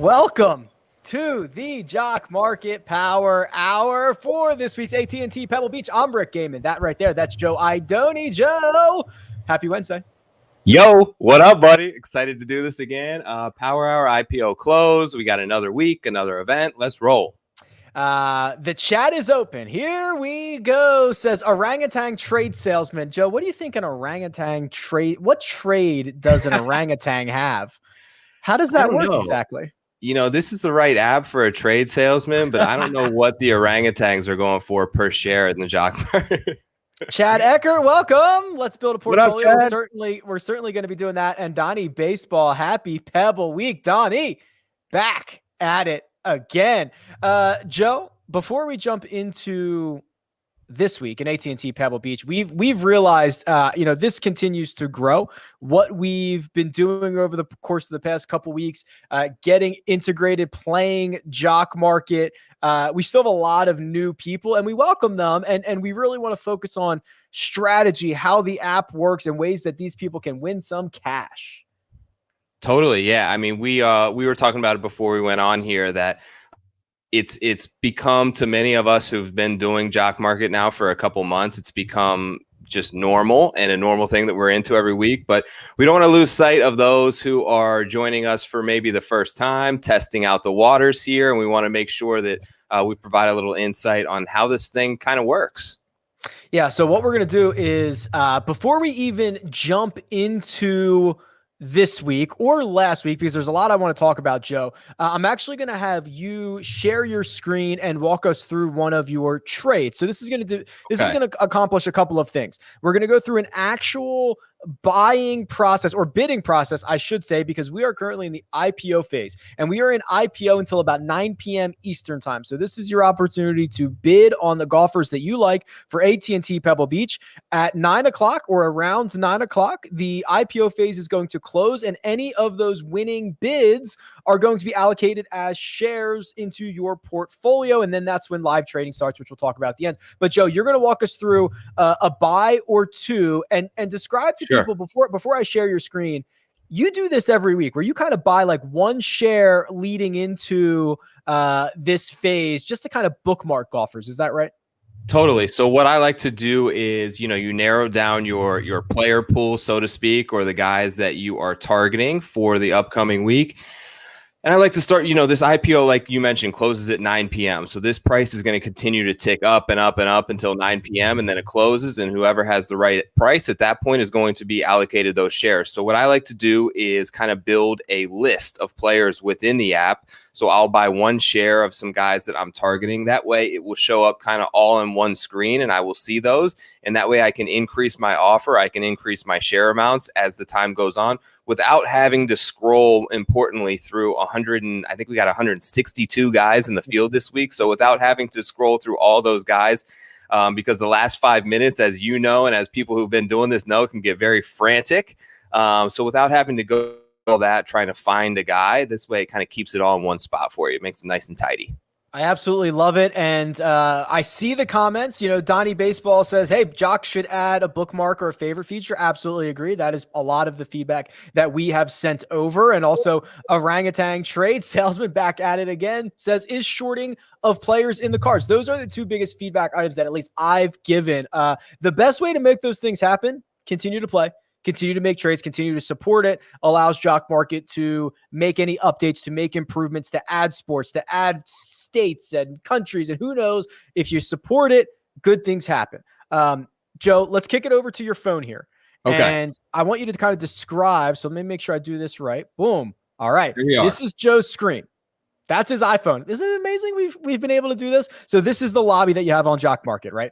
Welcome to the Jock Market Power Hour for this week's AT&T Pebble Beach. I'm Rick Gaiman. That right there, that's Joe Idoni. Joe, happy Wednesday. Yo, what up, buddy? Excited to do this again. Power Hour IPO close. We got another week, another event. Let's roll. The chat is open. Here we go, says orangutan trade salesman. Joe, what do you think an orangutan trade? What trade does an orangutan have? How does that work exactly? You know, this is the right app for a trade salesman, but I don't know what the orangutans are going for per share in the Jock Market. Chad Eckert, welcome. Let's build a portfolio. What up, we're certainly going to be doing that. And Donnie Baseball, happy Pebble Week. Donnie, back at it again. Joe, before we jump into this week in AT&T Pebble Beach, we've realized, this continues to grow. What we've been doing over the course of the past couple weeks, getting integrated, playing Jock Market. We still have a lot of new people, and we welcome them. And we really want to focus on strategy, how the app works, and ways that these people can win some cash. Totally, yeah. I mean, we were talking about it before we went on here that it's become, to many of us who've been doing Jock Market now for a couple months, it's become just normal and a normal thing that we're into every week. But we don't want to lose sight of those who are joining us for maybe the first time, testing out the waters here. And we want to make sure that we provide a little insight on how this thing kind of works. Yeah, so what we're going to do is before we even jump into this week or last week, because there's a lot I want to talk about, Joe, I'm actually going to have you share your screen and walk us through one of your trades. So this is going to accomplish a couple of things. We're going to go through an actual buying process, or bidding process, I should say, because we are currently in the IPO phase, and we are in IPO until about 9 p.m. Eastern time. So this is your opportunity to bid on the golfers that you like for AT&T Pebble Beach at 9 o'clock or around 9 o'clock. The IPO phase is going to close, and any of those winning bids are going to be allocated as shares into your portfolio. And then that's when live trading starts, which we'll talk about at the end. But Joe, you're going to walk us through a buy or two and describe to people before I share your screen. You do this every week where you kind of buy like one share leading into this phase just to kind of bookmark golfers. Is that right? Totally. So what I like to do is, you narrow down your player pool, so to speak, or the guys that you are targeting for the upcoming week. And I like to start, this IPO, like you mentioned, closes at 9 p.m. So this price is going to continue to tick up and up and up until 9 p.m. And then it closes, and whoever has the right price at that point is going to be allocated those shares. So what I like to do is kind of build a list of players within the app. So I'll buy one share of some guys that I'm targeting. That way it will show up kind of all in one screen, and I will see those. And that way I can increase my offer. I can increase my share amounts as the time goes on without having to scroll, importantly, through I think we got 162 guys in the field this week. So without having to scroll through all those guys, because the last 5 minutes, as you know, and as people who've been doing this know, can get very frantic. So without having to go all that, trying to find a guy, this way it kind of keeps it all in one spot for you. It makes it nice and tidy. I absolutely love it. And I see the comments. Donnie Baseball says, hey, Jock should add a bookmark or a favorite feature. Absolutely agree. That is a lot of the feedback that we have sent over. And also Orangutan Trade Salesman, back at it again, says, is shorting of players in the cards. Those are the two biggest feedback items that at least I've given. The best way to make those things happen, continue to play. Continue to make trades, continue to support it, allows Jock Market to make any updates, to make improvements, to add sports, to add states and countries. And who knows, if you support it, good things happen. Joe, let's kick it over to your phone here. Okay. And I want you to kind of describe, so let me make sure I do this right. Boom. All right. This is Joe's screen. That's his iPhone. Isn't it amazing we've been able to do this? So this is the lobby that you have on Jock Market, right?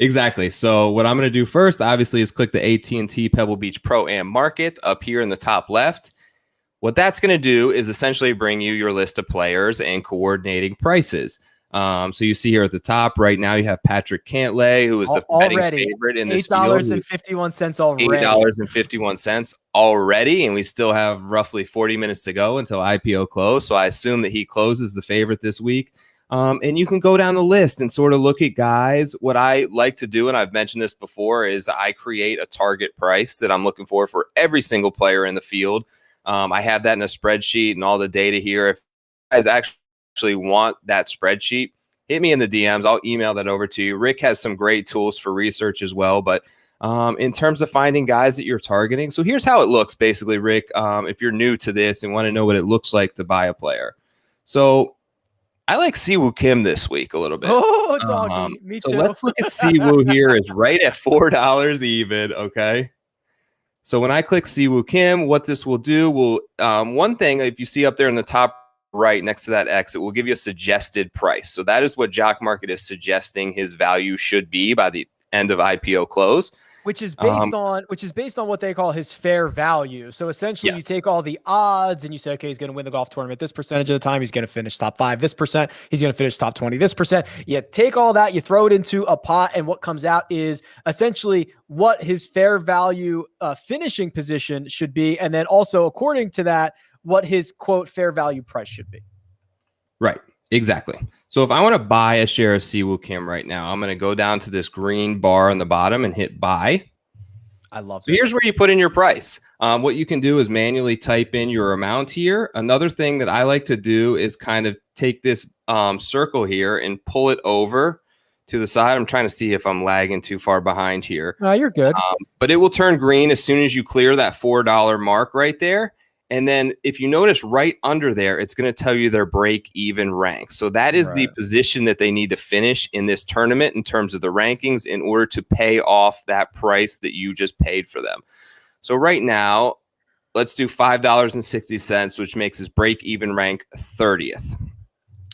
Exactly. So what I'm going to do first, obviously, is click the AT&T Pebble Beach Pro-Am Market up here in the top left. What that's going to do is essentially bring you your list of players and coordinating prices. So you see here at the top right now, you have Patrick Cantlay, who is the betting favorite in this field. $8.51 already. $8.51 already, and we still have roughly 40 minutes to go until IPO close. So I assume that he closes the favorite this week. And you can go down the list and sort of look at guys. What I like to do, and I've mentioned this before, is I create a target price that I'm looking for every single player in the field. I have that in a spreadsheet and all the data here. If guys actually want that spreadsheet, hit me in the DMs. I'll email that over to you. Rick has some great tools for research as well. But in terms of finding guys that you're targeting, so here's how it looks basically, Rick, if you're new to this and want to know what it looks like to buy a player. So I like Siwoo Kim this week a little bit. Oh, doggy. Me so too. let's look at Siwoo here. It's right at $4 even. Okay. So when I click Siwoo Kim, what this will do will one thing, if you see up there in the top right next to that X, it will give you a suggested price. So that is what Jock Market is suggesting his value should be by the end of IPO close. Which is based on what they call his fair value. So essentially, you take all the odds and you say, okay, he's going to win the golf tournament this percentage of the time. He's going to finish top 5. This percent, he's going to finish top 20. This percent. You take all that, you throw it into a pot, and what comes out is essentially what his fair value finishing position should be, and then also according to that, what his quote fair value price should be. Right. Exactly. So if I want to buy a share of Siwoo Kim right now, I'm going to go down to this green bar on the bottom and hit buy. I love this. Here's where you put in your price. What you can do is manually type in your amount here. Another thing that I like to do is kind of take this circle here and pull it over to the side. I'm trying to see if I'm lagging too far behind here. No, you're good. But it will turn green as soon as you clear that $4 mark right there. And then if you notice right under there, it's going to tell you their break-even rank. So that is the position that they need to finish in this tournament in terms of the rankings in order to pay off that price that you just paid for them. So right now, let's do $5.60, which makes his break-even rank 30th.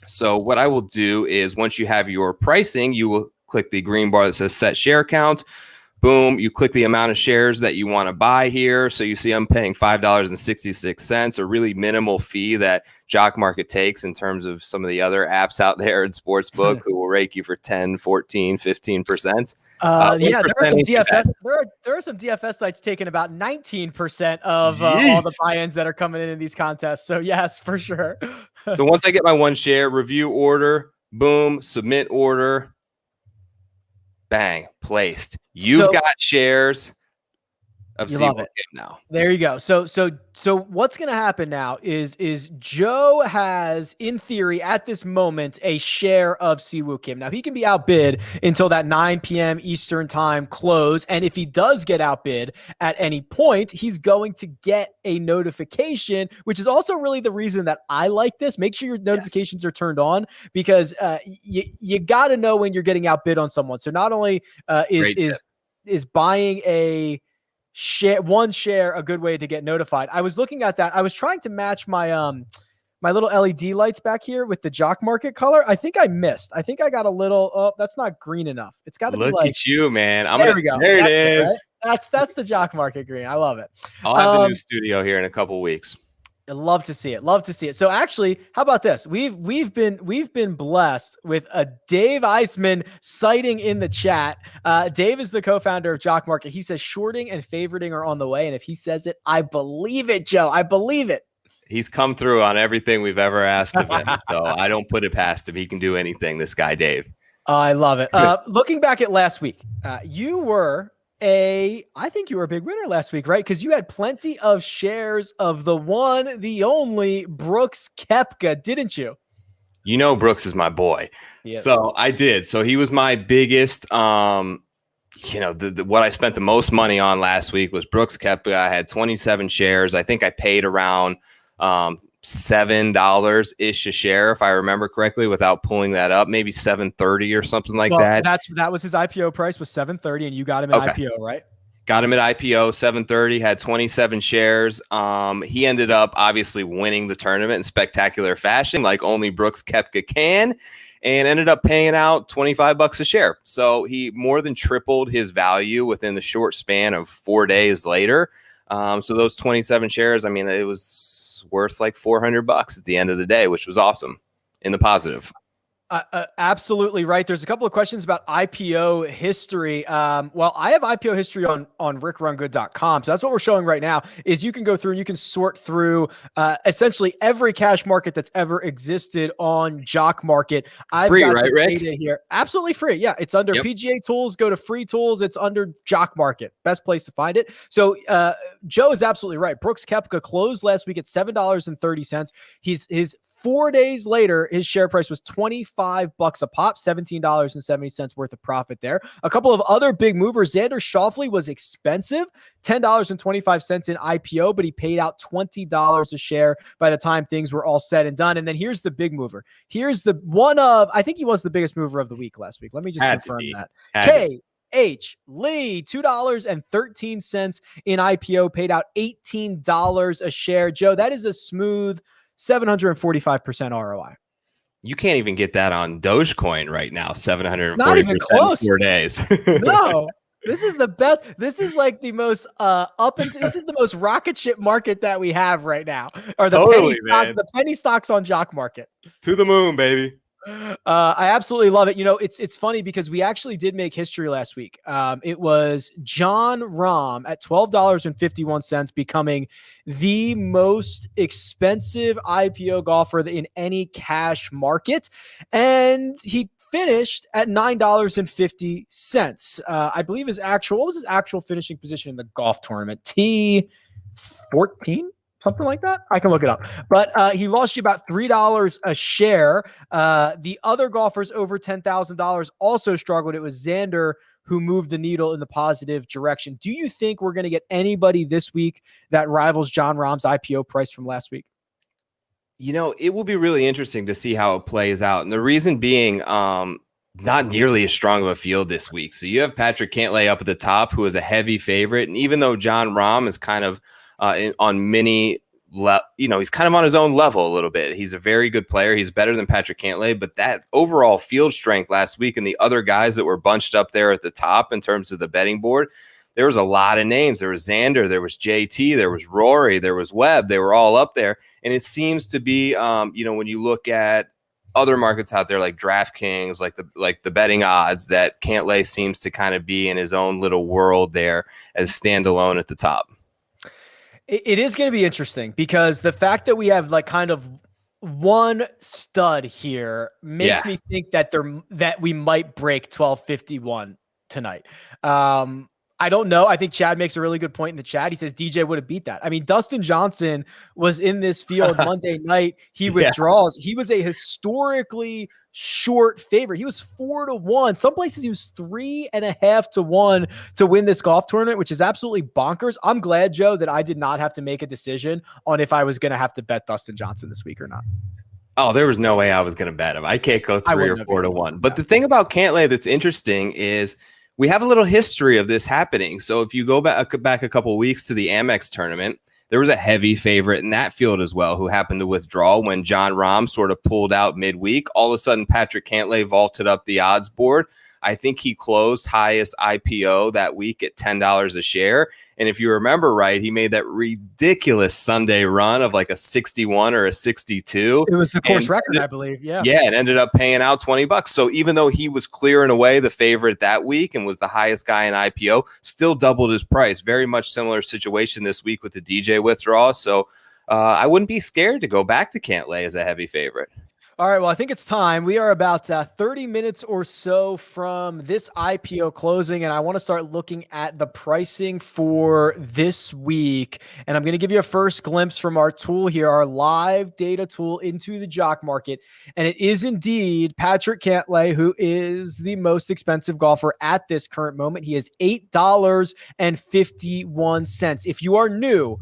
So what I will do is once you have your pricing, you will click the green bar that says set share count. Boom, you click the amount of shares that you want to buy here. So you see I'm paying $5.66, a really minimal fee that Jock Market takes in terms of some of the other apps out there in Sportsbook who will rake you for 10, 14, 15%. Yeah, there are some DFS. There are some DFS sites taking about 19% of all the buy-ins that are coming in these contests. So yes, for sure. So once I get my one share, review order, boom, submit order. Bang, placed. You've got shares of Siwoo Kim now. There you go. So what's going to happen now is Joe has, in theory, at this moment, a share of Siwoo Kim. Now, he can be outbid until that 9 p.m. Eastern time close. And if he does get outbid at any point, he's going to get a notification, which is also really the reason that I like this. Make sure your notifications are turned on because you got to know when you're getting outbid on someone. So not only is buying one share a good way to get notified. I was looking at that. I was trying to match my my little LED lights back here with the Jock Market color. I think I missed. I think I got a little. Oh, that's not green enough. It's got to be like. Look at you, man. There we go. There it is. Right? That's the Jock Market green. I love it. I'll have the new studio here in a couple weeks. I'd love to see it. Love to see it. So actually, how about this? We've been blessed with a Dave Eisman sighting in the chat. Dave is the co-founder of Jock Market. He says shorting and favoriting are on the way, and if he says it, I believe it, Joe. I believe it. He's come through on everything we've ever asked of him, so I don't put it past him. He can do anything. This guy, Dave. I love it. Looking back at last week, I think you were a big winner last week, right? Because you had plenty of shares of the one, the only Brooks Koepka, didn't you? You know, Brooks is my boy. Yes. So I did. So he was my biggest, what I spent the most money on last week was Brooks Koepka. I had 27 shares. I think I paid around $7-ish a share, if I remember correctly, without pulling that up, maybe $7.30 or something like that. That was his IPO price was $7.30, and you got him at IPO, right? Got him at IPO, $7.30, had 27 shares. He ended up obviously winning the tournament in spectacular fashion, like only Brooks Koepka can, and ended up paying out $25 a share. So he more than tripled his value within the short span of 4 days later. So those 27 shares, I mean, it was worth like $400 at the end of the day, which was awesome in the positive. Absolutely right. There's a couple of questions about IPO history. Well, I have IPO history on RickRunGood.com. So that's what we're showing right now is you can go through and you can sort through essentially every cash market that's ever existed on Jock Market. I've free, got right, the Rick? data here. Absolutely free. Yeah, it's under PGA Tools. Go to free tools. It's under Jock Market. Best place to find it. So Joe is absolutely right. Brooks Koepka closed last week at $7.30. His 4 days later, his share price was $25 a pop, $17.70 worth of profit there. A couple of other big movers. Xander Schauffele was expensive, $10.25 in IPO, but he paid out $20 a share by the time things were all said and done. And then here's the big mover. Here's the one of, I think he was the biggest mover of the week last week. Let me just confirm that. H. Lee, $2.13 in IPO, paid out $18 a share. Joe, that is a smooth 745% ROI. You can't even get that on Dogecoin right now. 740%. Not even close. In 4 days. No. This is the best. This is like the most this is the most rocket ship market that we have right now. Or the penny stocks on Jock Market. To the moon, baby. I absolutely love it. You know, it's funny because we actually did make history last week. It was Jon Rahm at $12.51 becoming the most expensive IPO golfer in any cash market. And he finished at $9.50. I believe what was his actual finishing position in the golf tournament? T14? Something like that. I can look it up. But he lost you about $3 a share. The other golfers over $10,000 also struggled. It was Xander who moved the needle in the positive direction. Do you think we're going to get anybody this week that rivals Jon Rahm's IPO price from last week? You know, it will be really interesting to see how it plays out. And the reason being, not nearly as strong of a field this week. So you have Patrick Cantlay up at the top, who is a heavy favorite. And even though Jon Rahm is kind of on many, he's kind of on his own level a little bit. He's a very good player. He's better than Patrick Cantlay, but that overall field strength last week and the other guys that were bunched up there at the top in terms of the betting board, there was a lot of names. There was Xander, there was JT, there was Rory, there was Webb. They were all up there. And it seems to be, when you look at other markets out there like DraftKings, like the betting odds, that Cantlay seems to kind of be in his own little world there as standalone at the top. It is going to be interesting because the fact that we have like kind of one stud here makes me think that we might break 1251 tonight. I don't know. I think Chad makes a really good point in the chat. He says DJ would have beat that. I mean, Dustin Johnson was in this field Monday night. He withdraws. He was a historically short favorite. He was 4-1. Some places he was 3.5-1 to win this golf tournament, which is absolutely bonkers. I'm glad, Joe, that I did not have to make a decision on if I was going to have to bet Dustin Johnson this week or not. Oh, there was no way I was going to bet him. I can't go 3 or 4-1. But the thing about Cantlay that's interesting is we have a little history of this happening. So if you go back a couple of weeks to the Amex tournament, there was a heavy favorite in that field as well who happened to withdraw when Jon Rahm sort of pulled out midweek. All of a sudden, Patrick Cantlay vaulted up the odds board. I think he closed highest IPO that week at $10 a share. And if you remember right, he made that ridiculous Sunday run of like a 61 or a 62. It was the course record, I believe. Yeah. Yeah. It ended up paying out $20. So even though he was clearing away the favorite that week and was the highest guy in IPO, still doubled his price. Very much similar situation this week with the DJ withdrawal. So I wouldn't be scared to go back to Cantlay as a heavy favorite. All right, well, I think it's time. We are about 30 minutes or so from this IPO closing, and I want to start looking at the pricing for this week. And I'm going to give you a first glimpse from our tool here, our live data tool into the Jock Market. And it is indeed Patrick Cantlay, who is the most expensive golfer at this current moment. He is $8.51. If you are new,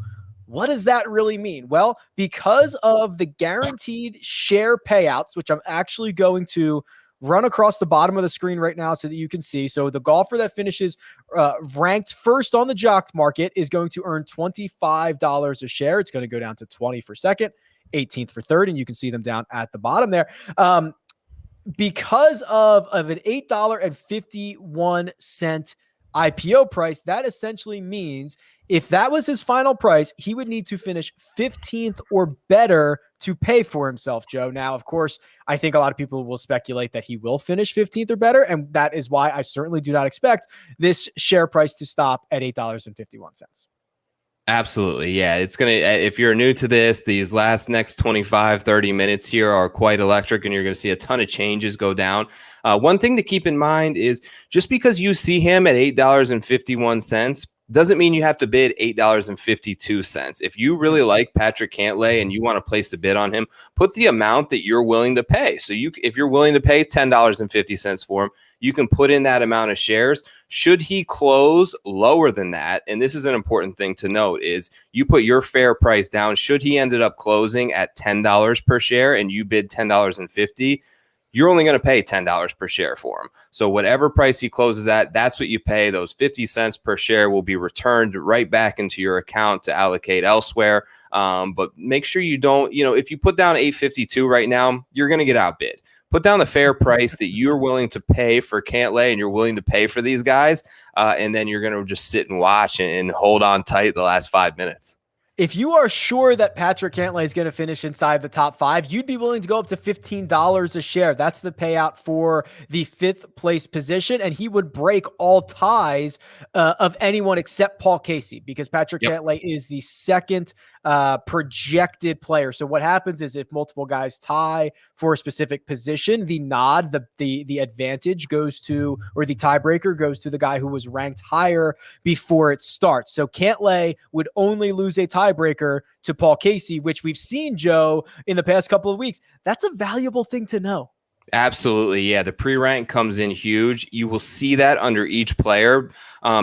what does that really mean? Well, because of the guaranteed share payouts, which I'm actually going to run across the bottom of the screen right now so that you can see. So the golfer that finishes ranked first on the Jock Market is going to earn $25 a share. It's going to go down to 20 for second, 18th for third, and you can see them down at the bottom there. Because of an $8.51 IPO price, that essentially means if that was his final price, he would need to finish 15th or better to pay for himself, Joe. Now, of course, I think a lot of people will speculate that he will finish 15th or better, and that is why I certainly do not expect this share price to stop at $8.51. Absolutely. Yeah. It's going to, if you're new to this, these next 25, 30 minutes here are quite electric, and you're going to see a ton of changes go down. One thing to keep in mind is just because you see him at $8.51 doesn't mean you have to bid $8.52. If you really like Patrick Cantlay and you want to place a bid on him, put the amount that you're willing to pay. So if you're willing to pay $10.50 for him, you can put in that amount of shares. Should he close lower than that, and this is an important thing to note, is you put your fair price down. Should he ended up closing at $10 per share and you bid $10.50, you're only going to pay $10 per share for him. So whatever price he closes at, that's what you pay. Those 50 cents per share will be returned right back into your account to allocate elsewhere. But make sure you don't, if you put down 852 right now, you're going to get outbid. Put down the fair price that you're willing to pay for Cantlay and you're willing to pay for these guys. And then you're going to just sit and watch and hold on tight the last 5 minutes. If you are sure that Patrick Cantlay is going to finish inside the top 5, you'd be willing to go up to $15 a share. That's the payout for the 5th place position. And he would break all ties of anyone except Paul Casey, because Patrick Cantlay is the second projected player. So what happens is if multiple guys tie for a specific position, the nod, the advantage goes to, or the tiebreaker goes to the guy who was ranked higher before it starts. So Cantlay would only lose a tiebreaker to Paul Casey, which we've seen, Joe, in the past couple of weeks. That's a valuable thing to know. Absolutely. Yeah. The pre-rank comes in huge. You will see that under each player.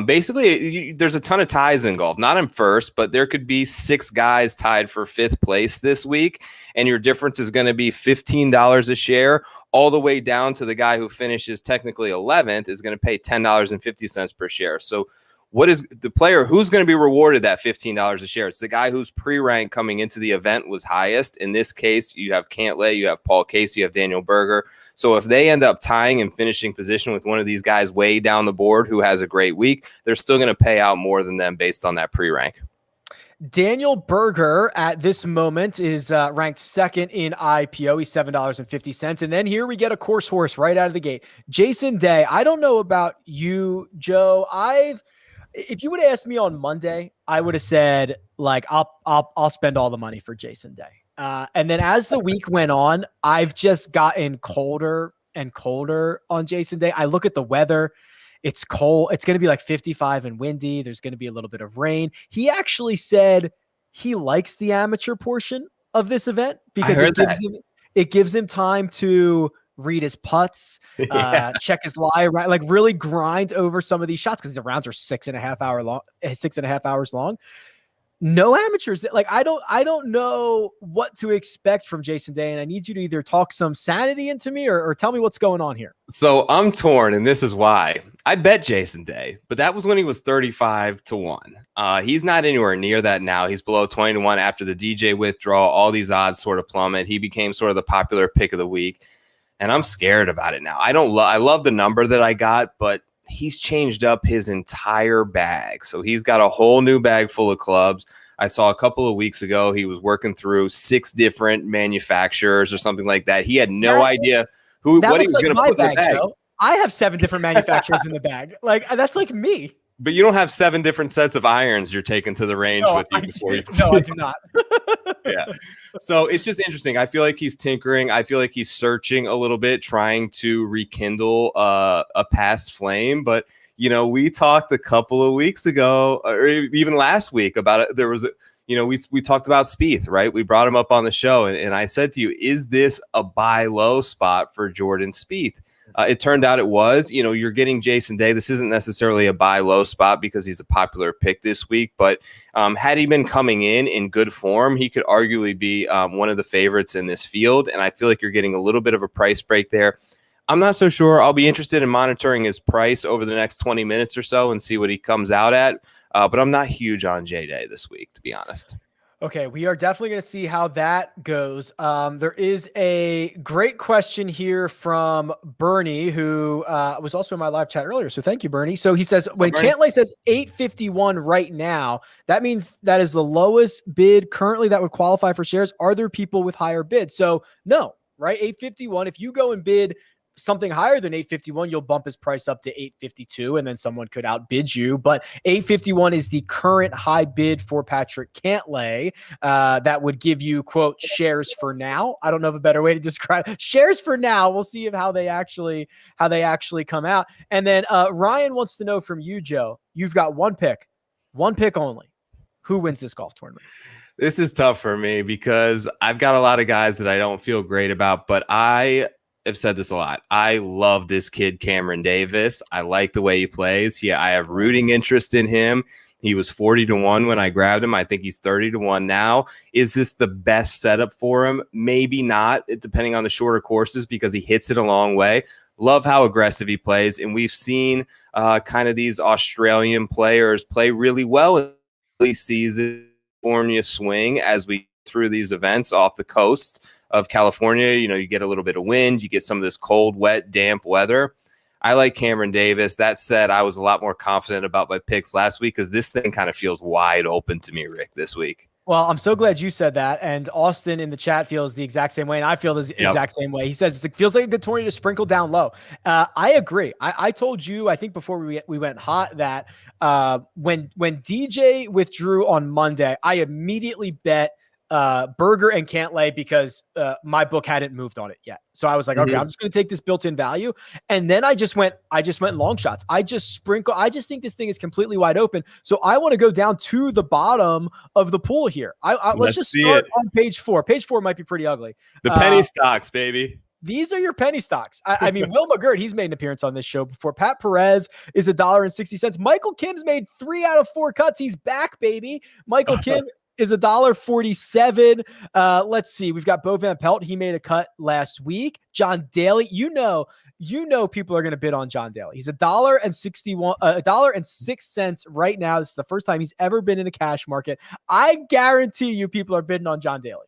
Basically, there's a ton of ties in golf, not in first, but there could be 6 guys tied for 5th place this week. And your difference is going to be $15 a share, all the way down to the guy who finishes technically 11th is going to pay $10.50 per share. So what is the player who's going to be rewarded that $15 a share? It's the guy whose pre-rank coming into the event was highest. In this case, you have Cantlay, you have Paul Casey, you have Daniel Berger. So if they end up tying and finishing position with one of these guys way down the board who has a great week, they're still going to pay out more than them based on that pre-rank. Daniel Berger at this moment is ranked 2nd in IPO. He's $7.50. And then here we get a course horse right out of the gate. Jason Day. I don't know about you, Joe. If you would have asked me on Monday, I would have said, like, I'll spend all the money for Jason Day. And then as the week went on, I've just gotten colder and colder on Jason Day. I look at the weather. It's cold. It's going to be like 55 and windy. There's going to be a little bit of rain. He actually said he likes the amateur portion of this event because it gives him time to read his putts, check his lie, right? Like really grind over some of these shots because the rounds are 6.5 hours long. No amateurs. Like I don't know what to expect from Jason Day, and I need you to either talk some sanity into me or tell me what's going on here. So I'm torn, and this is why. I bet Jason Day, but that was when he was 35-1. He's not anywhere near that now. He's below 20-1 after the DJ withdrawal. All these odds sort of plummet. He became sort of the popular pick of the week. And I'm scared about it now. I love the number that I got, but he's changed up his entire bag. So he's got a whole new bag full of clubs. I saw a couple of weeks ago, he was working through 6 different manufacturers or something like that. He had no idea what he was going to put in the bag. Joe. I have 7 different manufacturers in the bag. Like that's like me. But you don't have 7 different sets of irons you're taking to the range with you before you. No, I do not. Yeah. So it's just interesting. I feel like he's tinkering. I feel like he's searching a little bit, trying to rekindle a past flame. But, we talked a couple of weeks ago or even last week about it. There was, we talked about Spieth, right? We brought him up on the show. And I said to you, is this a buy low spot for Jordan Spieth? It turned out it was. You're getting Jason Day. This isn't necessarily a buy low spot because he's a popular pick this week. But had he been coming in good form, he could arguably be one of the favorites in this field. And I feel like you're getting a little bit of a price break there. I'm not so sure. I'll be interested in monitoring his price over the next 20 minutes or so and see what he comes out at. But I'm not huge on J Day this week, to be honest. Okay, we are definitely going to see how that goes. There is a great question here from Bernie, who was also in my live chat earlier. So thank you, Bernie. So he says, when Cantlay says 851 right now, that means that is the lowest bid currently that would qualify for shares. Are there people with higher bids? So no, right? 851. If you go and bid something higher than 851, you'll bump his price up to 852, and then someone could outbid you. But 851 is the current high bid for Patrick Cantlay. That would give you, quote, shares for now. I don't know of a better way to describe shares for now. We'll see how they actually come out. And then Ryan wants to know from you, Joe. You've got one pick. One pick only. Who wins this golf tournament? This is tough for me because I've got a lot of guys that I don't feel great about, but I have said this a lot. I love this kid, Cameron Davis. I like the way he plays. I have rooting interest in him. He was 40-1 when I grabbed him. I think he's 30-1 now. Is this the best setup for him? Maybe not, depending on the shorter courses, because he hits it a long way. Love how aggressive he plays, and we've seen kind of these Australian players play really well in the season. California swing as we through these events off the coast of California. You get a little bit of wind, you get some of this cold, wet, damp weather. I like Cameron Davis. That said, I was a lot more confident about my picks last week because this thing kind of feels wide open to me, Rick, this week. Well, I'm so glad you said that. And Austin in the chat feels the exact same way. And I feel the exact same way. He says it feels like a good tournament to sprinkle down low. I agree. I told you, I think before we went hot, that when DJ withdrew on Monday, I immediately bet Berger and Cantlay because my book hadn't moved on it yet. So I was like, okay, I'm just going to take this built-in value. And then I just went long shots. I just think this thing is completely wide open. So I want to go down to the bottom of the pool here. Let's just start on page 4. Page 4 might be pretty ugly. The penny stocks, baby. These are your penny stocks. I mean, Will McGirt, he's made an appearance on this show before. Pat Perez is $1.60. Michael Kim's made 3 out of 4 cuts. He's back, baby. Michael Kim is $1.47. Let's see. We've got Bo Van Pelt. He made a cut last week. John Daly, you know people are going to bid on John Daly. He's $1.06 right now. This is the first time he's ever been in a cash market. I guarantee you people are bidding on John Daly.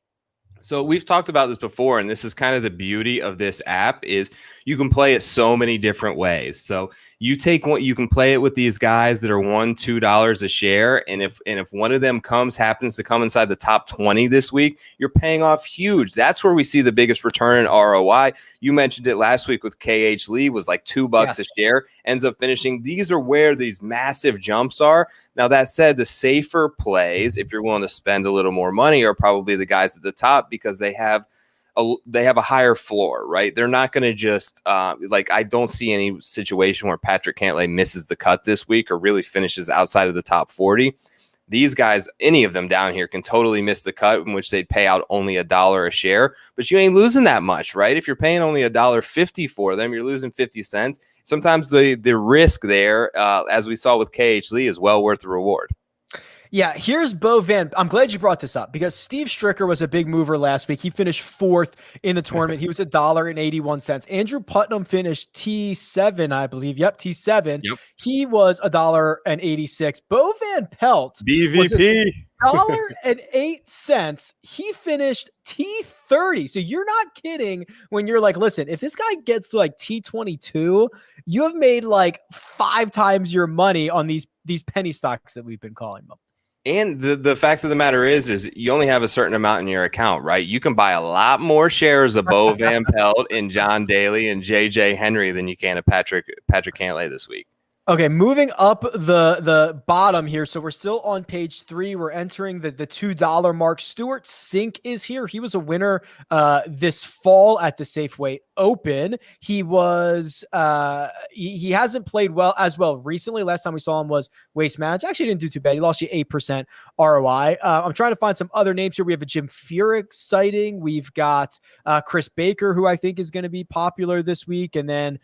So we've talked about this before, and this is kind of the beauty of this app is you can play it so many different ways. So you can play it with these guys that are $1, $2 a share. And if one of them happens to come inside the top 20 this week, you're paying off huge. That's where we see the biggest return in ROI. You mentioned it last week with KH Lee, was like $2 a share, ends up finishing. These are where these massive jumps are. Now, that said, the safer plays, if you're willing to spend a little more money, are probably the guys at the top because they have a higher floor, right? They're not going to just I don't see any situation where Patrick Cantlay misses the cut this week or really finishes outside of the top 40. These guys, any of them down here, can totally miss the cut, in which they'd pay out only $1 a share, but you ain't losing that much, right? If you're paying only $1.50 for them, you're losing 50 cents. Sometimes the risk there, as we saw with KH Lee, is well worth the reward. Yeah, here's Bo Van. I'm glad you brought this up because Steve Stricker was a big mover last week. He finished 4th in the tournament. He was $1.81. Andrew Putnam finished T7, I believe. Yep, T7. Yep. He was $1.86. Bo Van Pelt BVP. $1.08. He finished T30. So you're not kidding when you're like, listen, if this guy gets to like T22, you have made like 5 times your money on these penny stocks that we've been calling them. And the fact of the matter is you only have a certain amount in your account, right? You can buy a lot more shares of Bo Van Pelt and John Daly and JJ Henry than you can of Patrick Cantlay this week. Okay, moving up the bottom here. So we're still on page 3. We're entering the $2 mark. Stuart Sink is here. He was a winner this fall at the Safeway Open. He was he hasn't played as well recently. Last time we saw him was Waste Management. Actually didn't do too bad. He lost you 8% ROI. I'm trying to find some other names here. We have a Jim Furyk sighting. We've got Chris Baker, who I think is going to be popular this week. And then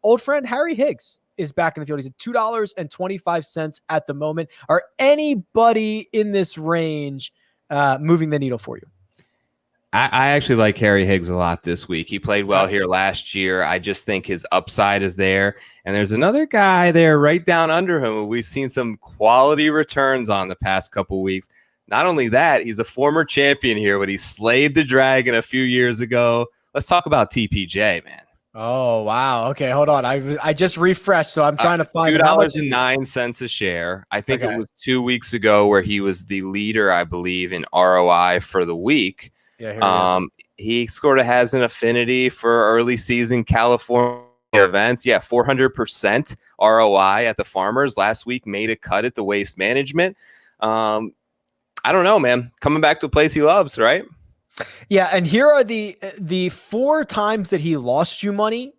old friend Harry Higgs is back in the field. He's at $2.25 at the moment. Are anybody in this range moving the needle for you? I actually like Harry Higgs a lot this week. He played well here last year. I just think his upside is there. And there's another guy there right down under him who we've seen some quality returns on the past couple weeks. Not only that, he's a former champion here, but he slayed the dragon a few years ago. Let's talk about TPJ, man. Oh, wow. Okay, hold on. I just refreshed, so I'm trying to find $2.09 a share. I think it was 2 weeks ago where he was the leader, I believe, in ROI for the week. Yeah, here he sort of has an affinity for early season California events. Yeah, 400% ROI at the Farmers last week, made a cut at the Waste Management. I don't know, man. Coming back to a place he loves, right? Yeah, and here are the 4 times that he lost you money.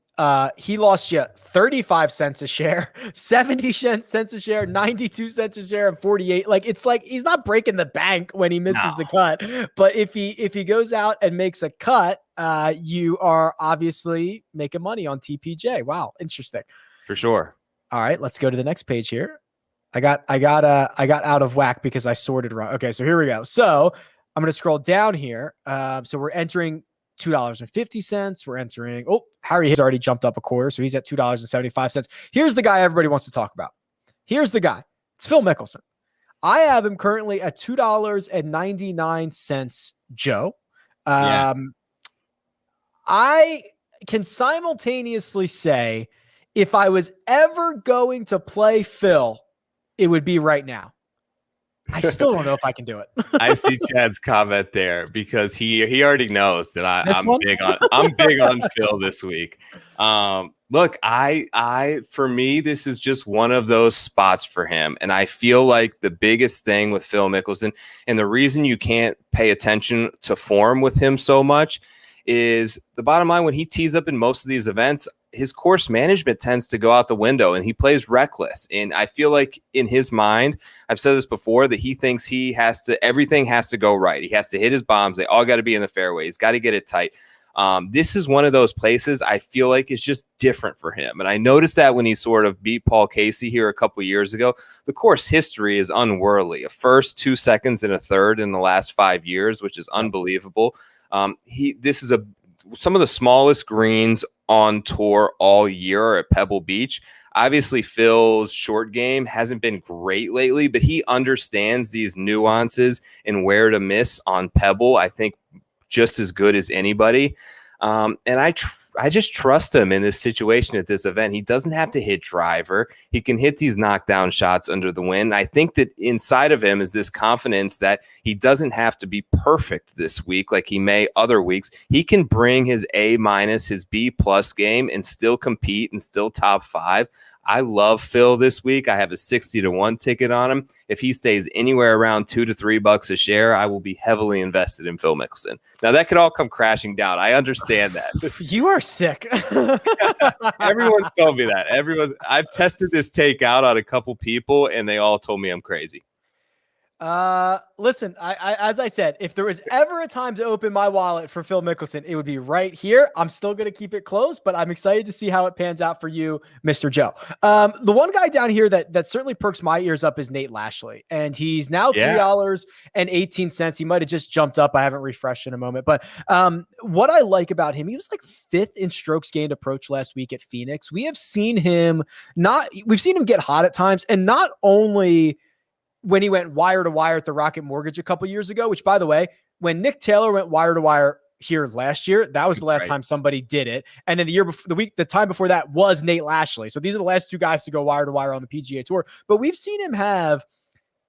He lost you 35 cents a share, 70 cents a share, 92 cents a share, and 48. It's like he's not breaking the bank when he misses the cut. But if he goes out and makes a cut, you are obviously making money on TPJ. Wow, interesting. For sure. All right, let's go to the next page here. I got out of whack because I sorted wrong. Okay, so here we go. So I'm going to scroll down here. So we're entering $2.50. We're entering. Oh, Harry has already jumped up a quarter, so he's at $2.75. Here's the guy everybody wants to talk about. Here's the guy. It's Phil Mickelson. I have him currently at $2.99. Joe. Yeah. I can simultaneously say, if I was ever going to play Phil, it would be right now. I still don't know if I can do it. I see Chad's comment there because he already knows that I'm big on Phil this week. Look, for me, this is just one of those spots for him. And I feel like the biggest thing with Phil Mickelson, and the reason you can't pay attention to form with him so much, is the bottom line. When he tees up in most of these events, his course management tends to go out the window and he plays reckless. And I feel like in his mind, I've said this before, that he thinks everything has to go right. He has to hit his bombs. They all got to be in the fairway. He's got to get it tight. This is one of those places I feel like is just different for him. And I noticed that when he sort of beat Paul Casey here a couple of years ago. The course history is unworldly. A first, 2 seconds, and a third in the last 5 years, which is unbelievable. This is some of the smallest greens on tour all year at Pebble Beach. Obviously, Phil's short game hasn't been great lately, but he understands these nuances and where to miss on Pebble, I think, just as good as anybody. And I just trust him in this situation at this event. He doesn't have to hit driver. He can hit these knockdown shots under the wind. I think that inside of him is this confidence that he doesn't have to be perfect this week like he may other weeks. He can bring his A-, his B+ game and still compete and still top 5. I love Phil this week. I have a 60-1 ticket on him. If he stays anywhere around $2 to $3 a share, I will be heavily invested in Phil Mickelson. Now that could all come crashing down. I understand that. You are sick. Everyone's told me that. I've tested this take out on a couple people, and they all told me I'm crazy. Listen, I as I said, if there was ever a time to open my wallet for Phil Mickelson, it would be right here. I'm still going to keep it closed, but I'm excited to see how it pans out for you, Mr. Joe. The one guy down here that certainly perks my ears up is Nate Lashley, and he's now $3.18. He might have just jumped up. I haven't refreshed in a moment, but what I like about him, he was like 5th in strokes gained approach last week at Phoenix. We've seen him get hot at times, and not only when he went wire to wire at the Rocket Mortgage a couple years ago, which, by the way, when Nick Taylor went wire to wire here last year, that was the last time somebody did it. And then the time before that was Nate Lashley. So these are the last 2 guys to go wire to wire on the PGA Tour. But we've seen him have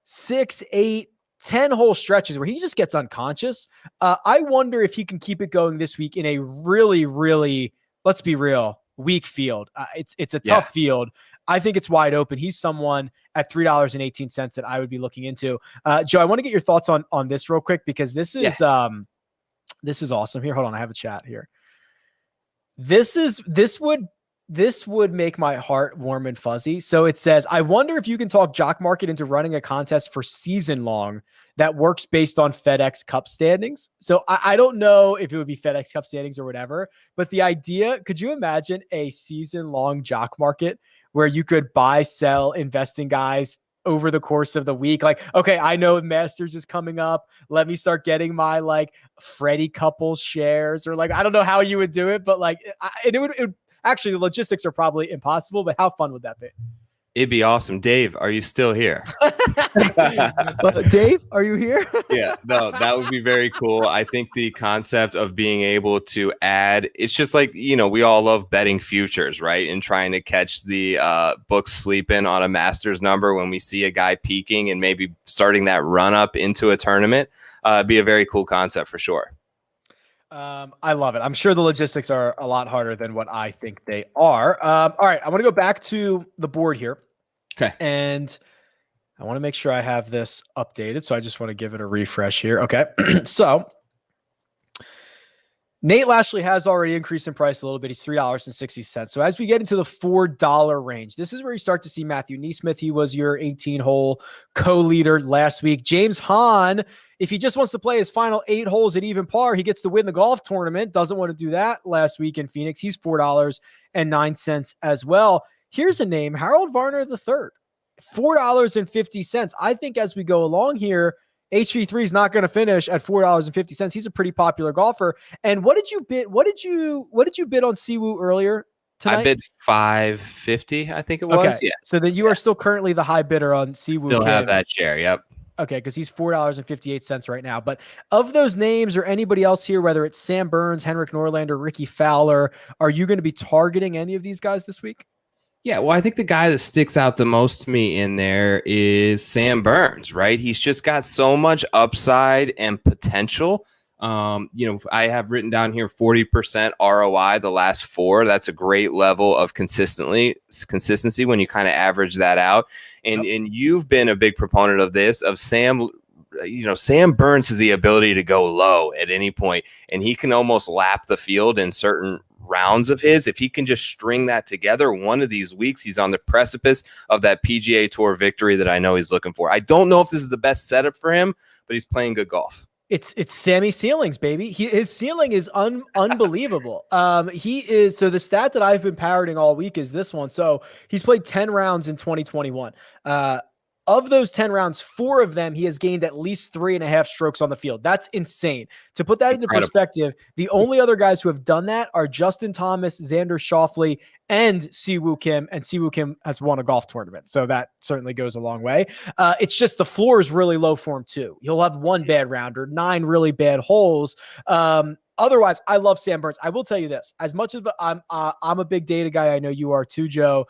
6, 8, 10 whole stretches where he just gets unconscious. I wonder if he can keep it going this week in a really, really, let's be real, weak field. It's a tough field. I think it's wide open. He's someone at $3.18 that I would be looking into. Joe, I want to get your thoughts on this real quick, because this is awesome. Here, hold on. I have a chat here. This would make my heart warm and fuzzy. So it says, I wonder if you can talk Jock Market into running a contest for season long that works based on FedEx Cup standings. So I don't know if it would be FedEx Cup standings or whatever, but the idea, could you imagine a season long Jock Market where you could buy, sell, invest in guys over the course of the week? Like, okay, I know Masters is coming up. Let me start getting my like Freddie Couples shares, or like, I don't know how you would do it, but like, it would actually, the logistics are probably impossible, but how fun would that be? It'd be awesome. Dave, are you still here? Dave, are you here? Yeah, no, that would be very cool. I think the concept of being able to add, it's just like, we all love betting futures, right? And trying to catch the books sleeping on a Masters number when we see a guy peaking and maybe starting that run up into a tournament. Be a very cool concept for sure. I love it. I'm sure the logistics are a lot harder than what I think they are. All right, I want to go back to the board here. Okay. And I want to make sure I have this updated. So I just want to give it a refresh here. Okay. So Nate Lashley has already increased in price a little bit. He's $3.60. So as we get into the $4 range, this is where you start to see Matthew Neesmith. He was your 18-hole co-leader last week. James Hahn, if he just wants to play his final 8 holes at even par, he gets to win the golf tournament. Doesn't want to do that last week in Phoenix. He's $4.09 as well. Here's a name, Harold Varner III, $4.50. I think as we go along here, HV3 is not going to finish at $4.50. He's a pretty popular golfer. And what did you bid? What did you bid on Siwoo earlier tonight? I bid $5.50, I think it was. Okay. Yeah. So then you are still currently the high bidder on Siwoo. Still have that share. Yep. Okay, because he's $4.58 right now. But of those names or anybody else here, whether it's Sam Burns, Henrik Norlander, Ricky Fowler, are you going to be targeting any of these guys this week? Yeah, well, I think the guy that sticks out the most to me in there is Sam Burns, right? He's just got so much upside and potential. I have written down here 40% ROI the last 4. That's a great level of consistency when you kind of average that out. And you've been a big proponent of this, of Sam. Sam Burns has the ability to go low at any point, and he can almost lap the field in certain rounds of his. If he can just string that together, one of these weeks, he's on the precipice of that PGA Tour victory that I know he's looking for. I don't know if this is the best setup for him, but he's playing good golf. It's Sammy ceilings, baby. His ceiling is unbelievable. He is, so the stat that I've been parroting all week is this one. So he's played 10 rounds in 2021. Of those 10 rounds, 4 of them, he has gained at least 3.5 strokes on the field. That's insane. To put that into perspective, the only other guys who have done that are Justin Thomas, Xander Schauffele, and Siwoo Kim. And Siwoo Kim has won a golf tournament. So that certainly goes a long way. It's just the floor is really low for him too. He'll have 1 bad round or 9 really bad holes. Otherwise, I love Sam Burns. I will tell you this, as much as I'm a big data guy, I know you are too, Joe.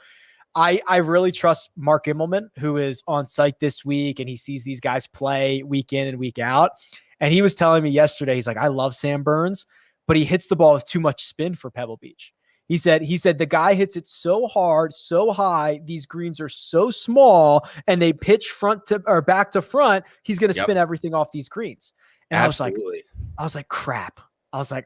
I really trust Mark Immelman, who is on site this week, and he sees these guys play week in and week out. And he was telling me yesterday, he's like, I love Sam Burns, but he hits the ball with too much spin for Pebble Beach. He said the guy hits it so hard, so high, these greens are so small, and they pitch front to or back to front. He's going to spin everything off these greens. And Absolutely. I was like, crap. I was like,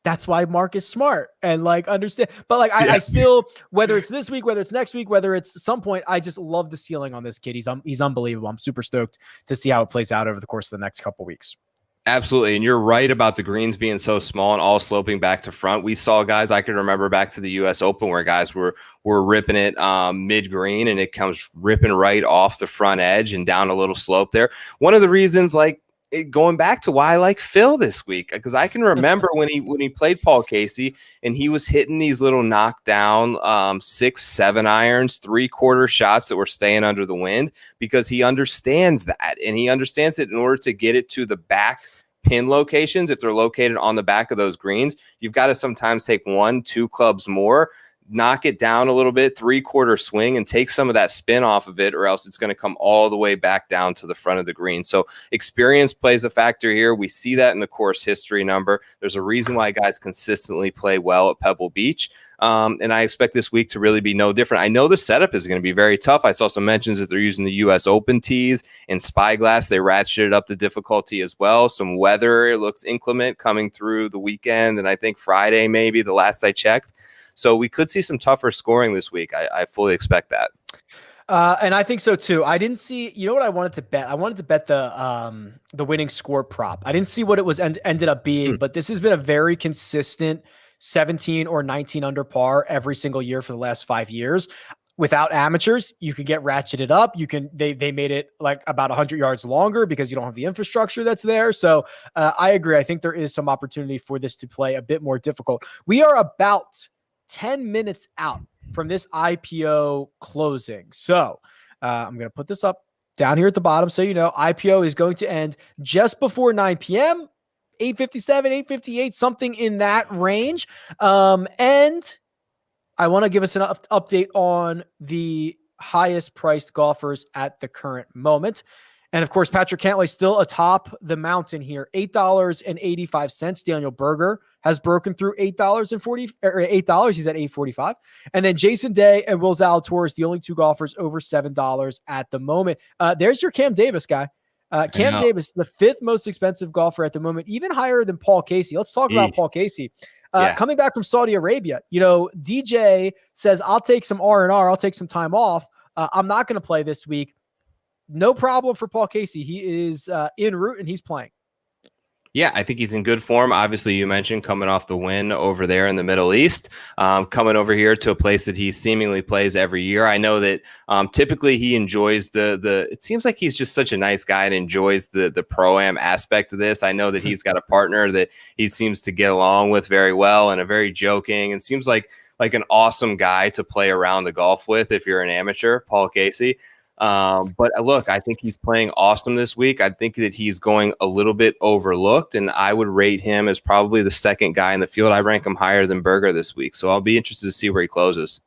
that's why Mark is smart and understand. But I still, whether it's this week, whether it's next week, whether it's some point, I just love the ceiling on this kid. He's unbelievable. I'm super stoked to see how it plays out over the course of the next couple of weeks. Absolutely. And you're right about the greens being so small and all sloping back to front. We saw guys, I can remember back to the US Open where guys were ripping it mid green and it comes ripping right off the front edge and down a little slope there. One of the reasons, going back to why I like Phil this week, because I can remember when he played Paul Casey and he was hitting these little knockdown 6-7 irons, 3/4 shots that were staying under the wind, because he understands that, and he understands that in order to get it to the back pin locations, if they're located on the back of those greens, you've got to sometimes take 1-2 clubs more, knock it down a little bit, 3/4 swing, and take some of that spin off of it, or else it's going to come all the way back down to the front of the green. So experience plays a factor here. We see that in the course history number. There's a reason why guys consistently play well at Pebble Beach. And I expect this week to really be no different. I know the setup is going to be very tough. I saw some mentions that they're using the US Open tees and Spyglass. They ratcheted up the difficulty as well. Some weather, it looks inclement coming through the weekend, and I think Friday maybe, the last I checked. So we could see some tougher scoring this week. I fully expect that. And I think so too. I didn't see, you know what I wanted to bet? I wanted to bet the winning score prop. I didn't see what it was ended up being, but this has been a very consistent 17 or 19 under par every single year for the last 5 years. Without amateurs, you could get ratcheted up. They made it like about 100 yards longer because you don't have the infrastructure that's there. So I agree. I think there is some opportunity for this to play a bit more difficult. We are about 10 minutes out from this IPO closing. So I'm going to put this up down here at the bottom. So, IPO is going to end just before 9 p.m., 8:57, 8:58, something in that range. And I want to give us an update on the highest priced golfers at the current moment. And of course, Patrick Cantlay still atop the mountain here. $8.85. Daniel Berger has broken through $8. He's at $8.45. And then Jason Day and Will Zalatoris, the only 2 golfers over $7 at the moment. There's your Cam Davis guy. I Cam know. Davis, the 5th most expensive golfer at the moment, even higher than Paul Casey. Let's talk about Eesh. Paul Casey. Yeah. Coming back from Saudi Arabia, DJ says, I'll take some R&R. I'll take some time off. I'm not going to play this week. No problem for Paul Casey. He is en route and he's playing. Yeah, I think he's in good form. Obviously, you mentioned coming off the win over there in the Middle East, coming over here to a place that he seemingly plays every year. I know that typically he enjoys the. It seems like he's just such a nice guy and enjoys the pro-am aspect of this. I know that he's got a partner that he seems to get along with very well and a very joking and seems like an awesome guy to play around the golf with if you're an amateur, Paul Casey. But look, I think he's playing awesome this week. I think that he's going a little bit overlooked, and I would rate him as probably the second guy in the field. I rank him higher than Berger this week, so I'll be interested to see where he closes.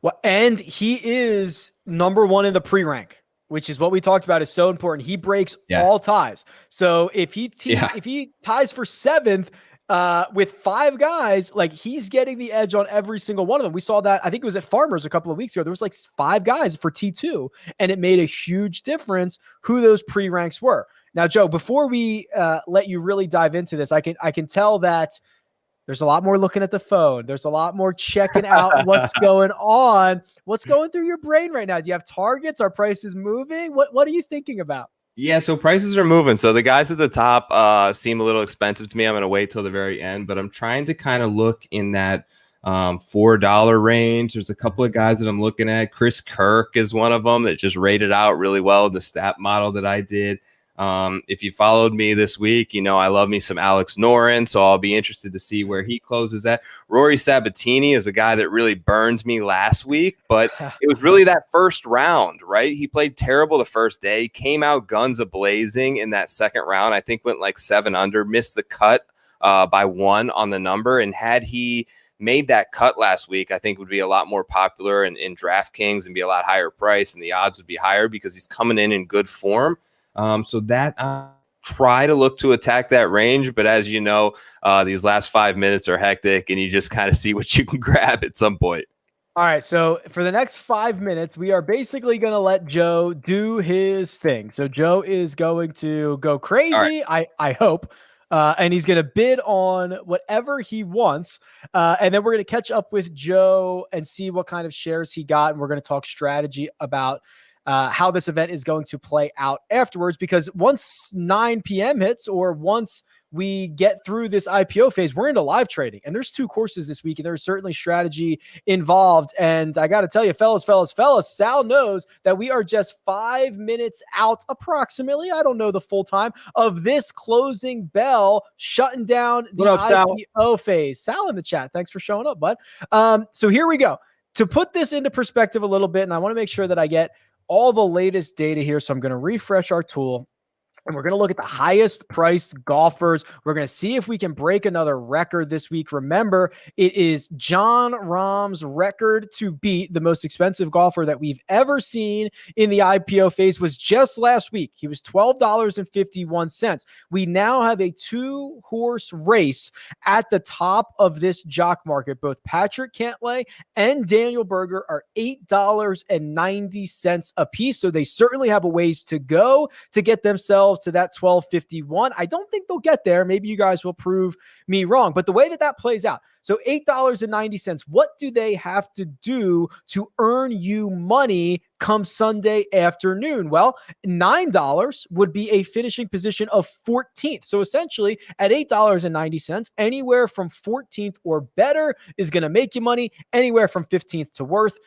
Well, and he is number 1 in the pre-rank, which is what we talked about is so important. He breaks all ties. So if he ties for 7th, with 5 guys, like he's getting the edge on every single one of them. We saw that, I think it was at Farmers a couple of weeks ago. There was like 5 guys for T2, and it made a huge difference who those pre-ranks were. Now, Joe, before we let you really dive into this, I can tell that there's a lot more looking at the phone. There's a lot more checking out what's going on. What's going through your brain right now? Do you have targets? Are prices moving? What are you thinking about? Yeah, so prices are moving. So the guys at the top seem a little expensive to me. I'm going to wait till the very end, but I'm trying to kind of look in that $4 range. There's a couple of guys that I'm looking at. Chris Kirk is one of them that just rated out really well the stat model that I did. If you followed me this week, I love me some Alex Noren, so I'll be interested to see where he closes at. Rory Sabatini is a guy that really burned me last week, but it was really that first round, right? He played terrible the first day, came out guns a-blazing in that second round. I think went like 7 under, missed the cut by 1 on the number, and had he made that cut last week, I think would be a lot more popular in DraftKings and be a lot higher price, and the odds would be higher because he's coming in good form. So that try to look to attack that range. But as you know, these last 5 minutes are hectic and you just kind of see what you can grab at some point. All right. So for the next 5 minutes, we are basically going to let Joe do his thing. So Joe is going to go crazy. Right. I hope. And he's going to bid on whatever he wants. And then we're going to catch up with Joe and see what kind of shares he got. And we're going to talk strategy about how this event is going to play out afterwards, because once 9 p.m. hits or once we get through this IPO phase, we're into live trading, and there's 2 courses this week, and there's certainly strategy involved. And I got to tell you, fellas, Sal knows that we are just 5 minutes out approximately. I don't know the full time of this closing bell, shutting down the IPO phase. Sal in the chat. Thanks for showing up, bud. So here we go. To put this into perspective a little bit, and I want to make sure that I get all the latest data here. So I'm going to refresh our tool, and we're going to look at the highest priced golfers. We're going to see if we can break another record this week. Remember, it is Jon Rahm's record to beat. The most expensive golfer that we've ever seen in the IPO phase was just last week. He was $12.51. We now have a 2-horse race at the top of this jock market. Both Patrick Cantlay and Daniel Berger are $8.90 a piece. So they certainly have a ways to go to get themselves to that 1251. I don't think they'll get there. Maybe you guys will prove me wrong. But the way that plays out, so $8.90, what do they have to do to earn you money come Sunday afternoon? Well, $9 would be a finishing position of 14th. So essentially at $8.90, anywhere from 14th or better is going to make you money. Anywhere from 15th to worse,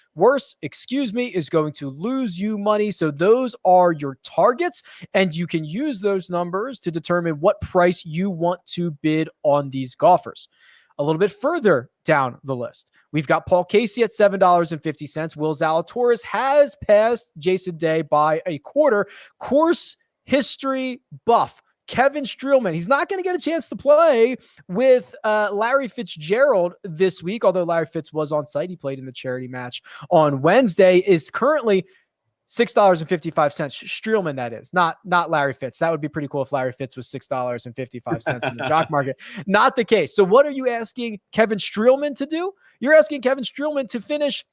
is going to lose you money. So those are your targets, and you can use those numbers to determine what price you want to bid on these golfers. A little bit further down the list, we've got Paul Casey at $7.50. Will Zalatoris has passed Jason Day by a quarter. Course history buff Kevin Streelman. He's not going to get a chance to play with Larry Fitzgerald this week, although Larry Fitz was on site. He played in the charity match on Wednesday, is currently $6.55. Streelman, that is, not Larry Fitz. That would be pretty cool if Larry Fitz was $6.55 in the jock market. Not the case. So what are you asking Kevin Streelman to do? You're asking Kevin Streelman to finish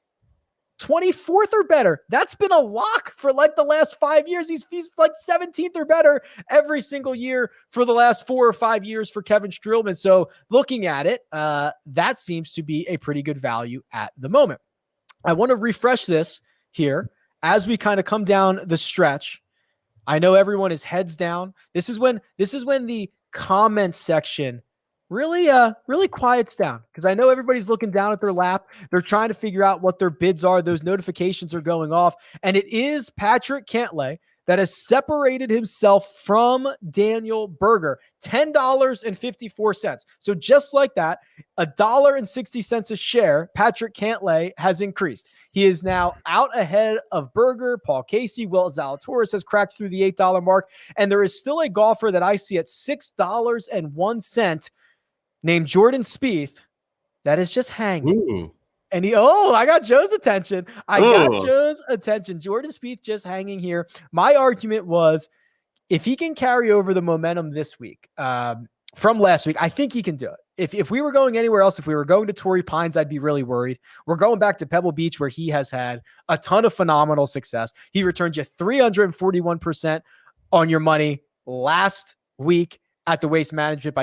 24th or better. That's been a lock for like the last 5 years. He's like 17th or better every single year for the last 4 or 5 years for Kevin Streelman. So looking at it, that seems to be a pretty good value at the moment. I want to refresh this here as we kind of come down the stretch. I know everyone is heads down. This is when the comment section really quiets down, because I know everybody's looking down at their lap. They're trying to figure out what their bids are. Those notifications are going off, and it is Patrick Cantlay that has separated himself from Daniel Berger, $10.54. So just like that, $1.60 a share, Patrick Cantlay has increased. He is now out ahead of Berger, Paul Casey. Will Zalatoris has cracked through the $8 mark, and there is still a golfer that I see at $6.01 named Jordan Spieth that is just hanging. Ooh. And I got Joe's attention. Jordan Spieth just hanging here. My argument was, if he can carry over the momentum this week from last week, I think he can do it. If we were going anywhere else, if we were going to Torrey Pines, I'd be really worried. We're going back to Pebble Beach, where he has had a ton of phenomenal success. He returned you 341% on your money last week at the Waste Management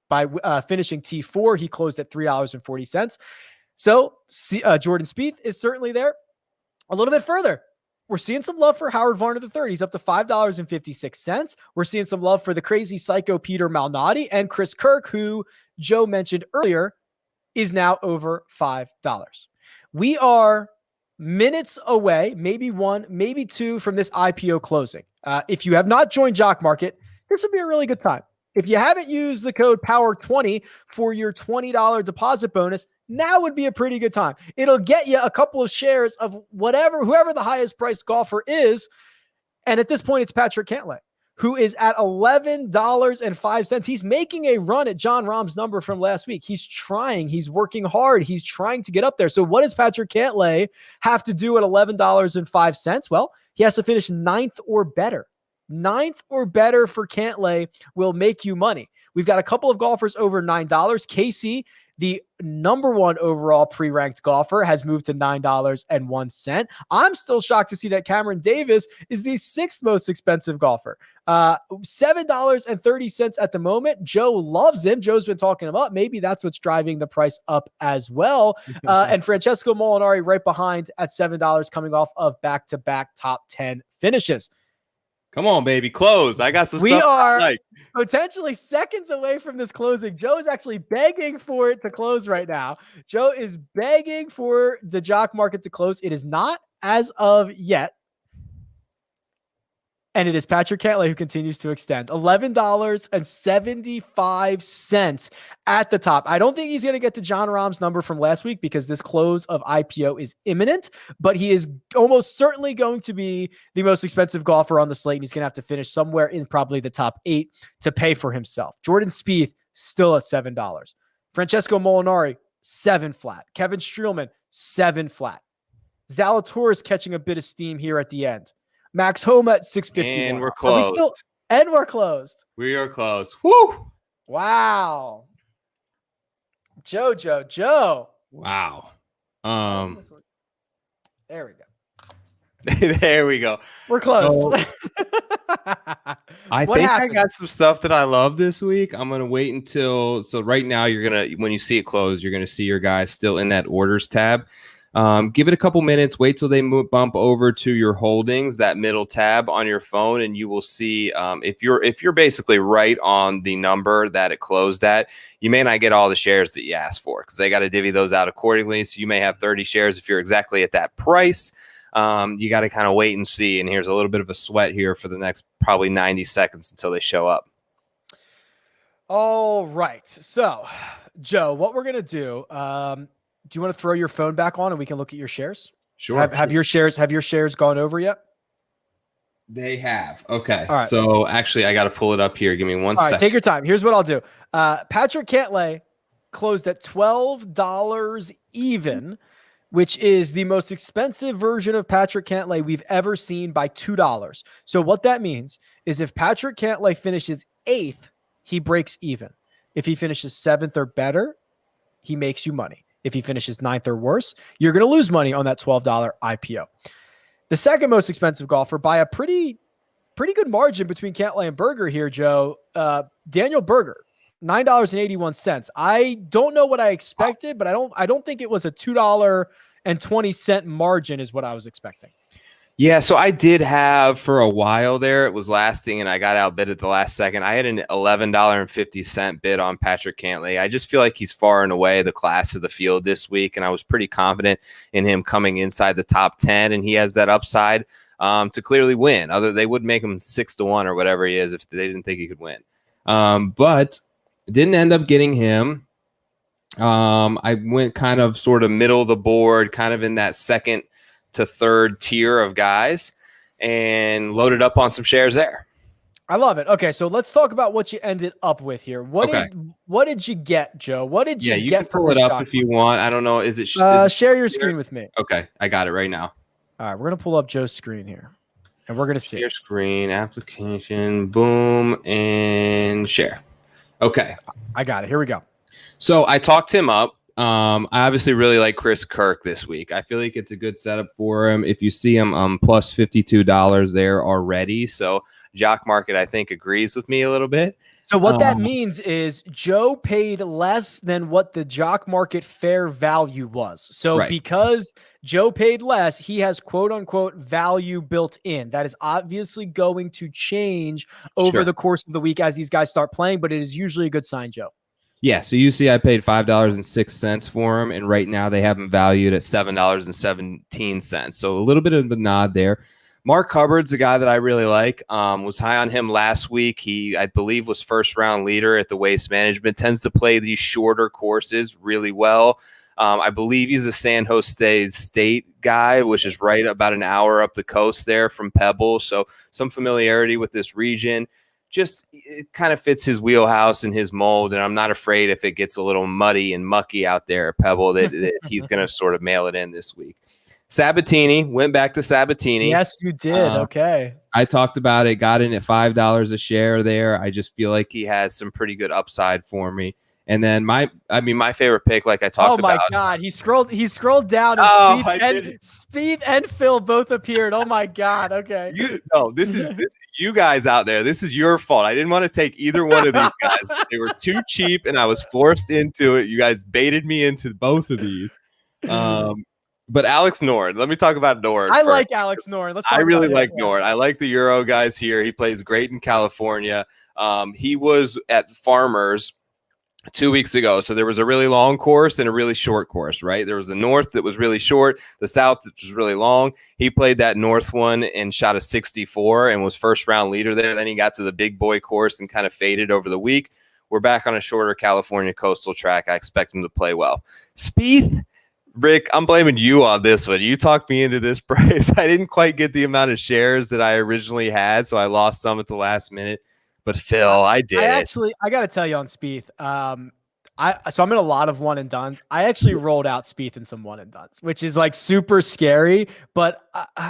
by finishing T4. He closed at $3.40. So Jordan Spieth is certainly there. A little bit further, we're seeing some love for Howard Varner III. He's up to $5.56. We're seeing some love for the crazy psycho Peter Malnati and Chris Kirk, who Joe mentioned earlier, is now over $5. We are minutes away, maybe 1, maybe 2 from this IPO closing. If you have not joined Jock Market, this would be a really good time. If you haven't used the code POWER20 for your $20 deposit bonus, now would be a pretty good time. It'll get you a couple of shares of whoever the highest priced golfer is. And at this point, it's Patrick Cantlay, who is at $11.05. He's making a run at John Rahm's number from last week. He's trying. He's working hard. He's trying to get up there. So what does Patrick Cantlay have to do at $11.05? Well, he has to finish 9th or better. 9th or better for Cantlay will make you money. We've got a couple of golfers over $9. Casey, the number 1 overall pre-ranked golfer, has moved to $9.01. I'm still shocked to see that Cameron Davis is the 6th most expensive golfer. $7.30 at the moment. Joe loves him. Joe's been talking him up. Maybe that's what's driving the price up as well. And Francesco Molinari right behind at $7, coming off of back-to-back top 10 finishes. Come on, baby. Close. I got some stuff. We are potentially seconds away from this closing. Joe is actually begging for it to close right now. Joe is begging for the Jock Market to close. It is not as of yet. And it is Patrick Cantlay who continues to extend. $11.75 at the top. I don't think he's going to get to John Rahm's number from last week, because this close of IPO is imminent, but he is almost certainly going to be the most expensive golfer on the slate, and he's going to have to finish somewhere in probably the top 8 to pay for himself. Jordan Spieth still at $7. Francesco Molinari, 7 flat. Kevin Streelman, 7 flat. Zalatoris catching a bit of steam here at the end. Max Homa at $6.51. And we're closed. We're closed. We are closed. Woo! Wow. Joe. Wow. There we go. There we go. We're close. So, I think I got some stuff that I love this week. I'm going to wait until, so right now when you see it close, you're going to see your guys still in that orders tab. Give it a couple minutes, wait till they bump over to your holdings, that middle tab on your phone, and you will see if you're basically right on the number that it closed at, you may not get all the shares that you asked for, because they got to divvy those out accordingly. So you may have 30 shares if you're exactly at that price. You got to kind of wait and see. And here's a little bit of a sweat here for the next probably 90 seconds until they show up. All right. So, Joe, what we're going to do, do you want to throw your phone back on and we can look at your shares? Sure. Have your shares gone over yet? They have. Okay. All right. So actually, I got to pull it up here. Give me one second. All right, take your time. Here's what I'll do. Patrick Cantlay closed at $12 even, which is the most expensive version of Patrick Cantlay we've ever seen by $2. So what that means is if Patrick Cantlay finishes 8th, he breaks even. If he finishes 7th or better, he makes you money. if he finishes ninth or worse, you're going to lose money on that $12 IPO. The second most expensive golfer by a pretty good margin between Cantlay and Berger here, Joe. Daniel Berger, $9.81. I don't know what I expected, but I don't think it was a $2.20 margin is what I was expecting. Yeah, so I did have for a while there. It was lasting, and I got outbid at the last second. I had an $11.50 bid on Patrick Cantlay. I just feel like he's far and away the class of the field this week, and I was pretty confident in him coming inside the top 10, and he has that upside to clearly win. They would make him 6-1 or whatever he is if they didn't think he could win. But didn't end up getting him. I went kind of sort of middle of the board, kind of in that second to third tier of guys, and loaded up on some shares there. I love it. Okay, so let's talk about what you ended up with here. What did you get, Joe? What did you get from this? Pull it up if you want. I don't know. Is it share your screen with me? Okay, I got it right now. All right, we're gonna pull up Joe's screen here, and we're gonna see your screen, application, boom, and share. Okay, I got it. Here we go. So I talked him up. I obviously really like Chris Kirk this week. I feel like it's a good setup for him. If you see him plus $52 there already. So Jock Market, I think, agrees with me a little bit. So what that means is Joe paid less than what the Jock Market fair value was. So because Joe paid less, he has quote unquote value built in. That is obviously going to change over the course of the week as these guys start playing, but it is usually a good sign, Joe. Yeah, so you see I paid $5.06 for him, and right now they have him valued at $7.17. So a little bit of a nod there. Mark Hubbard's a guy that I really like. Was high on him last week. He, I believe, was first-round leader at the Waste Management. Tends to play these shorter courses really well. I believe he's a San Jose State guy, which is right about an hour up the coast there from Pebble. So some familiarity with this region. Just it kind of fits his wheelhouse and his mold, and I'm not afraid if it gets a little muddy and mucky out there at Pebble that he's going to sort of mail it in this week. Sabatini, went back to Sabatini. Yes, you did. Okay. I talked about it, got in at $5 a share there. I just feel like he has some pretty good upside for me. And then my favorite pick, like I talked about. Oh my God, he scrolled down and Spieth and Phil both appeared. Oh my God. Okay. This is you guys out there. This is your fault. I didn't want to take either one of these guys. They were too cheap, and I was forced into it. You guys baited me into both of these. But Alex Nord, let me talk about Nord. I like Alex Nord. I really like Nord. I like the Euro guys here. He plays great in California. He was at Farmers 2 weeks ago. So there was a really long course and a really short course, right? There was the north that was really short, the south that was really long. He played that north one and shot a 64 and was first round leader there. Then he got to the big boy course and kind of faded over the week. We're back on a shorter California coastal track. I expect him to play well. Spieth, Rick, I'm blaming you on this one. You talked me into this price. I didn't quite get the amount of shares that I originally had, so I lost some at the last minute. But Phil, I did. I got to tell you on Spieth. So I'm in a lot of one and dones. I actually rolled out Spieth in some one and dones, which is like super scary. But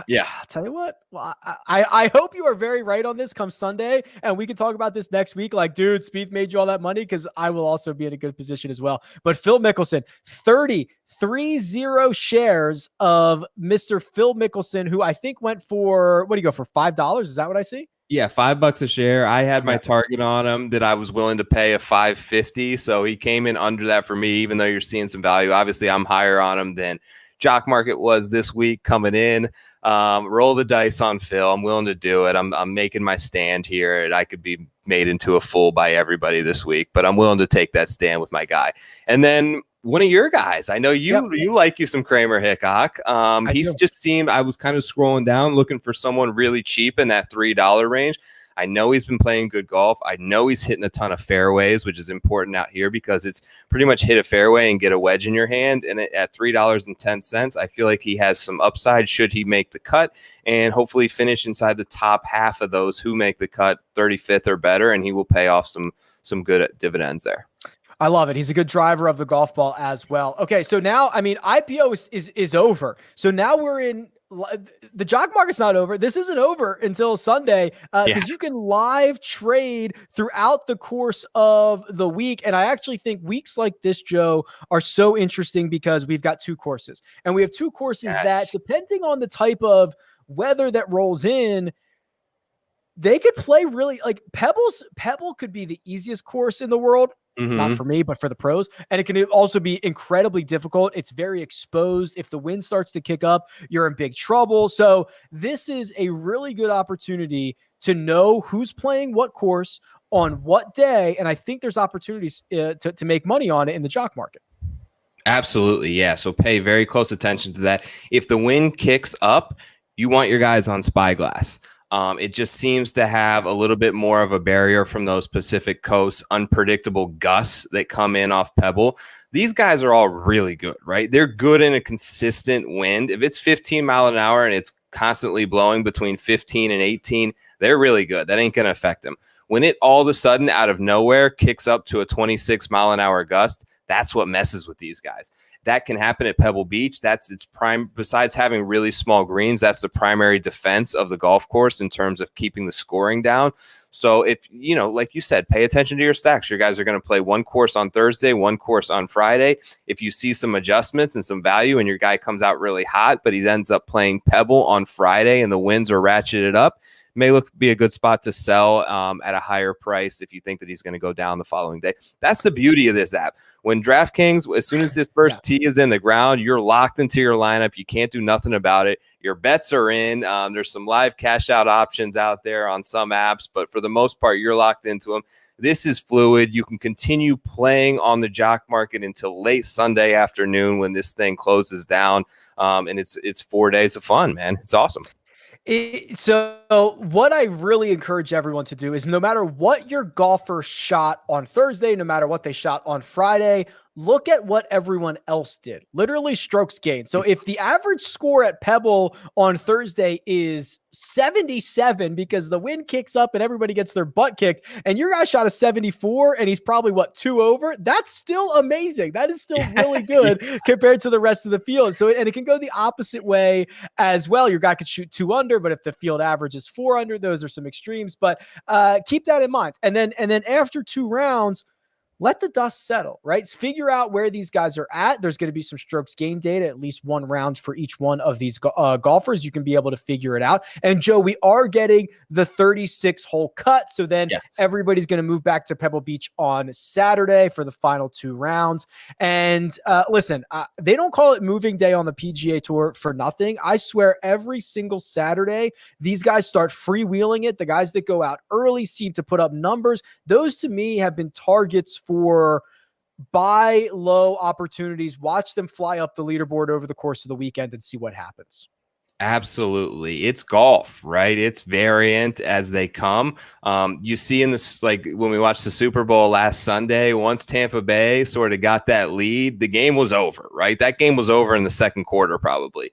yeah, I'll tell you what. Well, I hope you are very right on this come Sunday, and we can talk about this next week. Like, dude, Spieth made you all that money because I will also be in a good position as well. But Phil Mickelson, 30 shares of Mr. Phil Mickelson, who I think went for what do you go for $5? Is that what I see? Yeah, $5 a share. I had my target on him that I was willing to pay a $5.50. So he came in under that for me, even though you're seeing some value. Obviously, I'm higher on him than Jock Market was this week coming in. Roll the dice on Phil. I'm willing to do it. I'm making my stand here, and I could be made into a fool by everybody this week, but I'm willing to take that stand with my guy. And then one of your guys, I know you like you some Kramer Hickok. He's just seemed, I was kind of scrolling down looking for someone really cheap in that $3 range. I know he's been playing good golf. I know he's hitting a ton of fairways, which is important out here because it's pretty much hit a fairway and get a wedge in your hand. And at $3.10, I feel like he has some upside should he make the cut and hopefully finish inside the top half of those who make the cut 35th or better. And he will pay off some good dividends there. I love it. He's a good driver of the golf ball as well. Okay, so now, I mean, IPO is over. So now we're in the jock market's not over. This isn't over until Sunday Yeah. because you can live trade throughout the course of the week. And I actually think weeks like this, Joe, are so interesting because we've got two courses, and we have two courses that, Yes. depending on the type of weather that rolls in, they could play really like Pebble could be the easiest course in the world. Not Mm-hmm. for me, but for the pros. And it can also be incredibly difficult. It's very exposed. If the wind starts to kick up, you're in big trouble. So this is a really good opportunity to know who's playing what course on what day. And I think there's opportunities to make money on it in the jock market. Absolutely, yeah. So pay very close attention to that. If the wind kicks up, you want your guys on spyglass. It just seems to have a little bit more of a barrier from those Pacific Coast unpredictable gusts that come in off Pebble. These guys are all really good, right? They're good in a consistent wind. If it's 15 mile an hour and it's constantly blowing between 15 and 18, they're really good. That ain't going to affect them. When it all of a sudden out of nowhere kicks up to a 26 mile an hour gust, that's what messes with these guys. That can happen at Pebble Beach. That's its prime. Besides having really small greens, that's the primary defense of the golf course in terms of keeping the scoring down. So if, like you said, pay attention to your stacks. Your guys are going to play one course on Thursday, one course on Friday. If you see some adjustments and some value and your guy comes out really hot, but he ends up playing Pebble on Friday and the winds are ratcheted up, may be a good spot to sell at a higher price if you think that he's going to go down the following day. That's the beauty of this app. When DraftKings, as soon as this first tee is in the ground, you're locked into your lineup. You can't do nothing about it. Your bets are in. There's some live cash out options out there on some apps, but for the most part, you're locked into them. This is fluid. You can continue playing on the jock market until late Sunday afternoon when this thing closes down. And it's 4 days of fun, man. It's awesome. So what I really encourage everyone to do is, no matter what your golfer shot on Thursday, no matter what they shot on Friday, look at what everyone else did. Literally strokes gained. So if the average score at Pebble on Thursday is 77 because the wind kicks up and everybody gets their butt kicked, and your guy shot a 74 and he's probably two over, that's still amazing. That is still really good compared to the rest of the field. So, and it can go the opposite way as well. Your guy could shoot 2 under, but if the field average is 4 under, those are some extremes, but keep that in mind. And then after 2 rounds, let the dust settle, right? Figure out where these guys are at. There's going to be some strokes gain data, at least 1 round for each one of these golfers. You can be able to figure it out. And Joe, we are getting the 36 hole cut. So then everybody's going to move back to Pebble Beach on Saturday for the final 2 rounds. And listen, they don't call it moving day on the PGA Tour for nothing. I swear every single Saturday, these guys start freewheeling it. The guys that go out early seem to put up numbers. Those to me have been targets for buy low opportunities. Watch them fly up the leaderboard over the course of the weekend and see what happens. Absolutely. It's golf, right? It's variant as they come. You see in this, like when we watched the Super Bowl last Sunday, once Tampa Bay sort of got that lead, the game was over, right? That game was over in the second quarter, probably.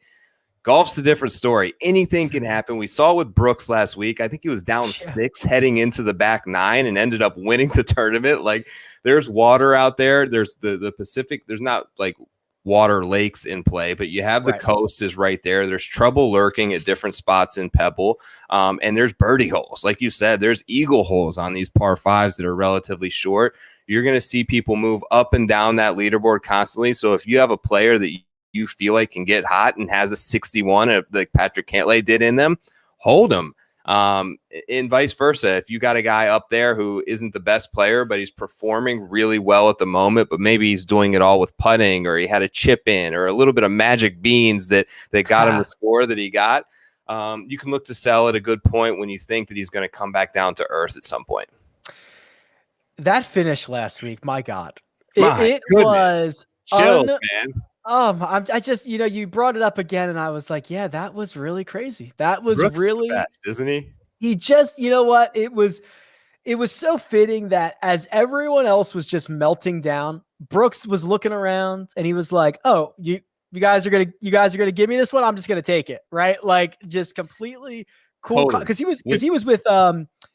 Golf's a different story. Anything can happen. We saw with Brooks last week. I think he was down 6 heading into the back 9 and ended up winning the tournament. Like, there's water out there. There's the Pacific. There's not like water lakes in play, but you have the coast is right there. There's trouble lurking at different spots in Pebble. And there's birdie holes. Like you said, there's eagle holes on these par 5s that are relatively short. You're going to see people move up and down that leaderboard constantly. So if you have a player that you feel like can get hot and has a 61 like Patrick Cantlay did in them, hold him. And vice versa. If you got a guy up there who isn't the best player, but he's performing really well at the moment, but maybe he's doing it all with putting, or he had a chip in, or a little bit of magic beans that got him the score that he got, you can look to sell at a good point when you think that he's going to come back down to earth at some point. That finish last week, my God, it was chill, man. I just, you brought it up again, and I was like, yeah, that was really crazy. That was Brooks really, the best, isn't he? He just, you know what? It was so fitting that as everyone else was just melting down, Brooks was looking around and he was like, oh, you guys are going to give me this one. I'm just going to take it. Right. Like, just completely cool. Cause he was with,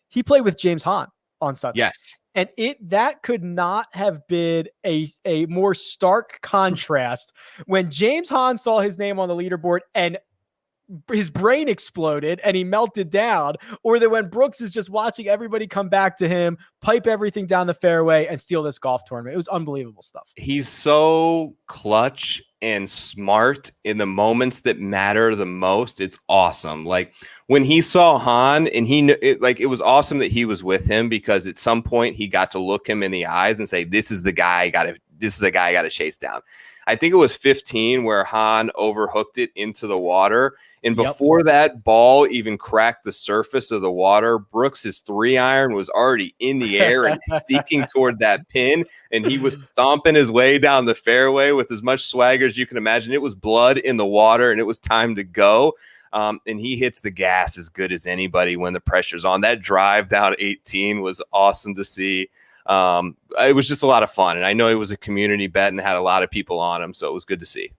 he played with James Hahn on Sunday. Yes. And that could not have been a more stark contrast when James Hahn saw his name on the leaderboard and his brain exploded and he melted down, or that when Brooks is just watching everybody come back to him, pipe everything down the fairway, and steal this golf tournament. It was unbelievable stuff. He's so clutch and smart in the moments that matter the most. It's awesome. Like when he saw Han, and it was awesome that he was with him, because at some point he got to look him in the eyes and say, this is the guy I got to chase down. I think it was 15 where Han overhooked it into the water. And before that ball even cracked the surface of the water, Brooks's 3-iron was already in the air and seeking toward that pin. And he was stomping his way down the fairway with as much swagger as you can imagine. It was blood in the water, and it was time to go. And he hits the gas as good as anybody when the pressure's on. That drive down 18 was awesome to see. It was just a lot of fun, and I know it was a community bet and had a lot of people on him, so it was good to see.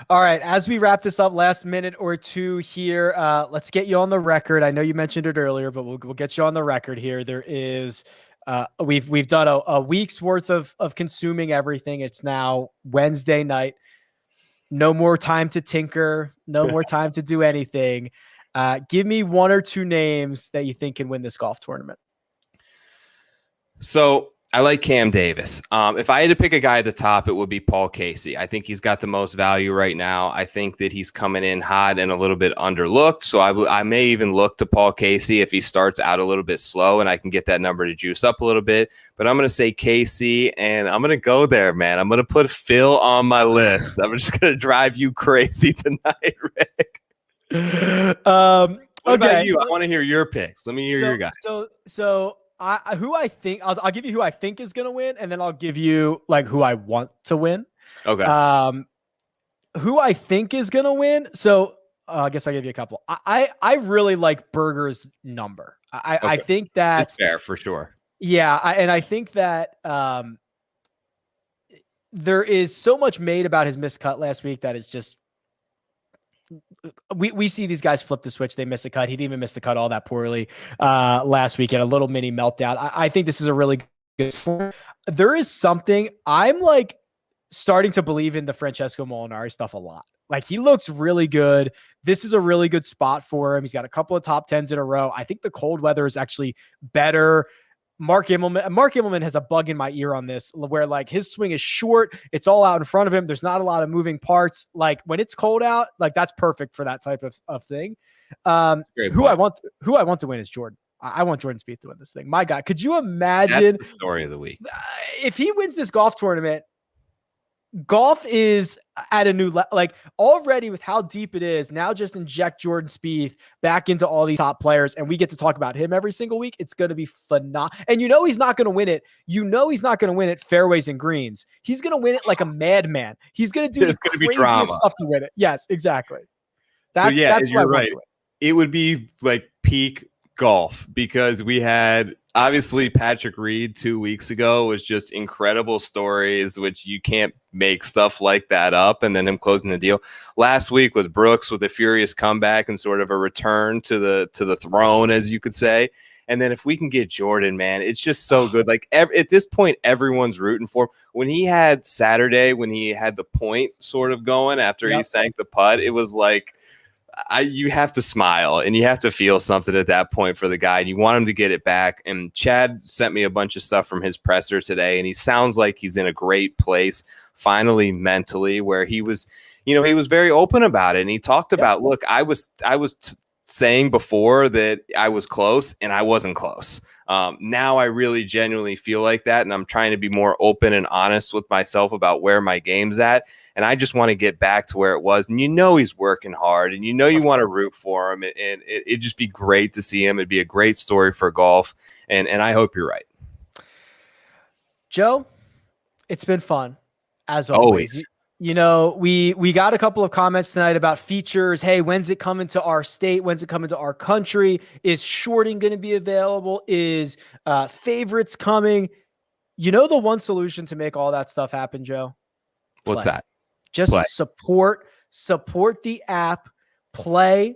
All right, as we wrap this up, last minute or two here, let's get you on the record. I know you mentioned it earlier, but we'll get you on the record here. There is we've done a week's worth of consuming everything. It's now Wednesday night. No more time to tinker, no more time to do anything. Give me one or two names that you think can win this golf tournament. So I like Cam Davis. If I had to pick a guy at the top, it would be Paul Casey. I think he's got the most value right now. I think that he's coming in hot and a little bit underlooked. So I may even look to Paul Casey if he starts out a little bit slow and I can get that number to juice up a little bit. But I'm going to say Casey, and I'm going to go there, man. I'm going to put Phil on my list. I'm just going to drive you crazy tonight, Rick. What about you? I want to hear your picks. Let me hear your guys. So who I think I'll give you who I think is going to win, and then I'll give you like who I want to win. Okay. Who I think is going to win. So I guess I'll give you a couple. I really like Berger's number. I think that's fair for sure. Yeah. And I think that there is so much made about his missed cut last week that is just, we see these guys flip the switch. They miss a cut. He didn't even miss the cut all that poorly last week. Had a little mini meltdown. I think this is a really good score. There is something I'm like starting to believe in the Francesco Molinari stuff a lot. Like he looks really good. This is a really good spot for him. He's got a couple of top 10s in a row. I think the cold weather is actually better. Mark Immelman has a bug in my ear on this where like his swing is short. It's all out in front of him. There's not a lot of moving parts. Like when it's cold out, like that's perfect for that type of thing. Who I want to win is Jordan. I want Jordan Spieth to win this thing. My God, could you imagine? That's the story of the week. If he wins this golf tournament, golf is at a new level. Like already with how deep it is now, just inject Jordan Spieth back into all these top players, and we get to talk about him every single week. It's going to be phenomenal. And he's not going to win it. He's not going to win it fairways and greens. He's going to win it like a madman. He's going to do the craziest stuff to win it. Yes, exactly. That's you're right. It would be like peak golf, because we had obviously Patrick Reed 2 weeks ago was just incredible stories, which you can't make stuff like that up, and then him closing the deal last week with Brooks with a furious comeback and sort of a return to the throne, as you could say. And then if we can get Jordan, man, it's just so good. Like at this point, everyone's rooting for him. When he had Saturday, when he had the point sort of going after he sank the putt, it was like, you have to smile and you have to feel something at that point for the guy, and you want him to get it back. And Chad sent me a bunch of stuff from his presser today, and he sounds like he's in a great place finally mentally, where he was very open about it. And he talked about, look, I was saying before that I was close and I wasn't close. Now I really genuinely feel like that, and I'm trying to be more open and honest with myself about where my game's at, and I just want to get back to where it was. And he's working hard, and you want to root for him, and it'd just be great to see him. It'd be a great story for golf, and I hope you're right. Joe, it's been fun as always. We got a couple of comments tonight about features. Hey, when's it coming to our state? When's it coming to our country? Is shorting going to be available? Is favorites coming? The one solution to make all that stuff happen, Joe? What's that? Just support the app, play,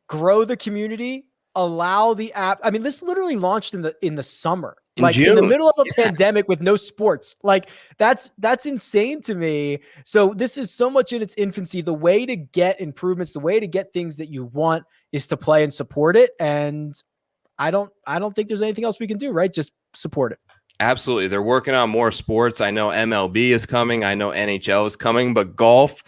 grow the community, allow the app. I mean, this literally launched in the summer, In like in the June. middle of a pandemic with no sports. Like that's insane to me. So this is so much in its infancy. The way to get improvements, the way to get things that you want is to play and support it. And I don't think there's anything else we can do, right? Just support it. Absolutely. They're working on more sports. I know MLB is coming. I know NHL is coming, but golf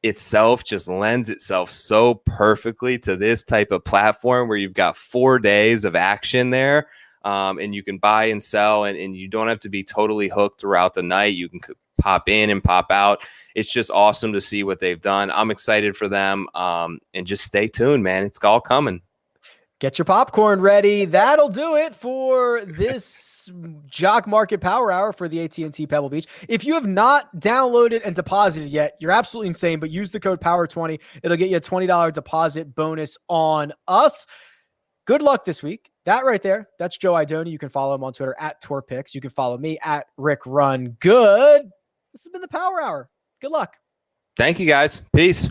itself just lends itself so perfectly to this type of platform where you've got 4 days of action there, and you can buy and sell, and you don't have to be totally hooked throughout the night. You can pop in and pop out. It's just awesome to see what they've done. I'm excited for them, and just stay tuned, man. It's all coming. Get your popcorn ready. That'll do it for this Jock Market Power Hour for the AT&T Pebble Beach. If you have not downloaded and deposited yet, you're absolutely insane, but use the code POWER20. It'll get you a $20 deposit bonus on us. Good luck this week. That right there, that's Joe Idoni. You can follow him on Twitter at TorPix. You can follow me at RickRunGood. This has been the Power Hour. Good luck. Thank you, guys. Peace.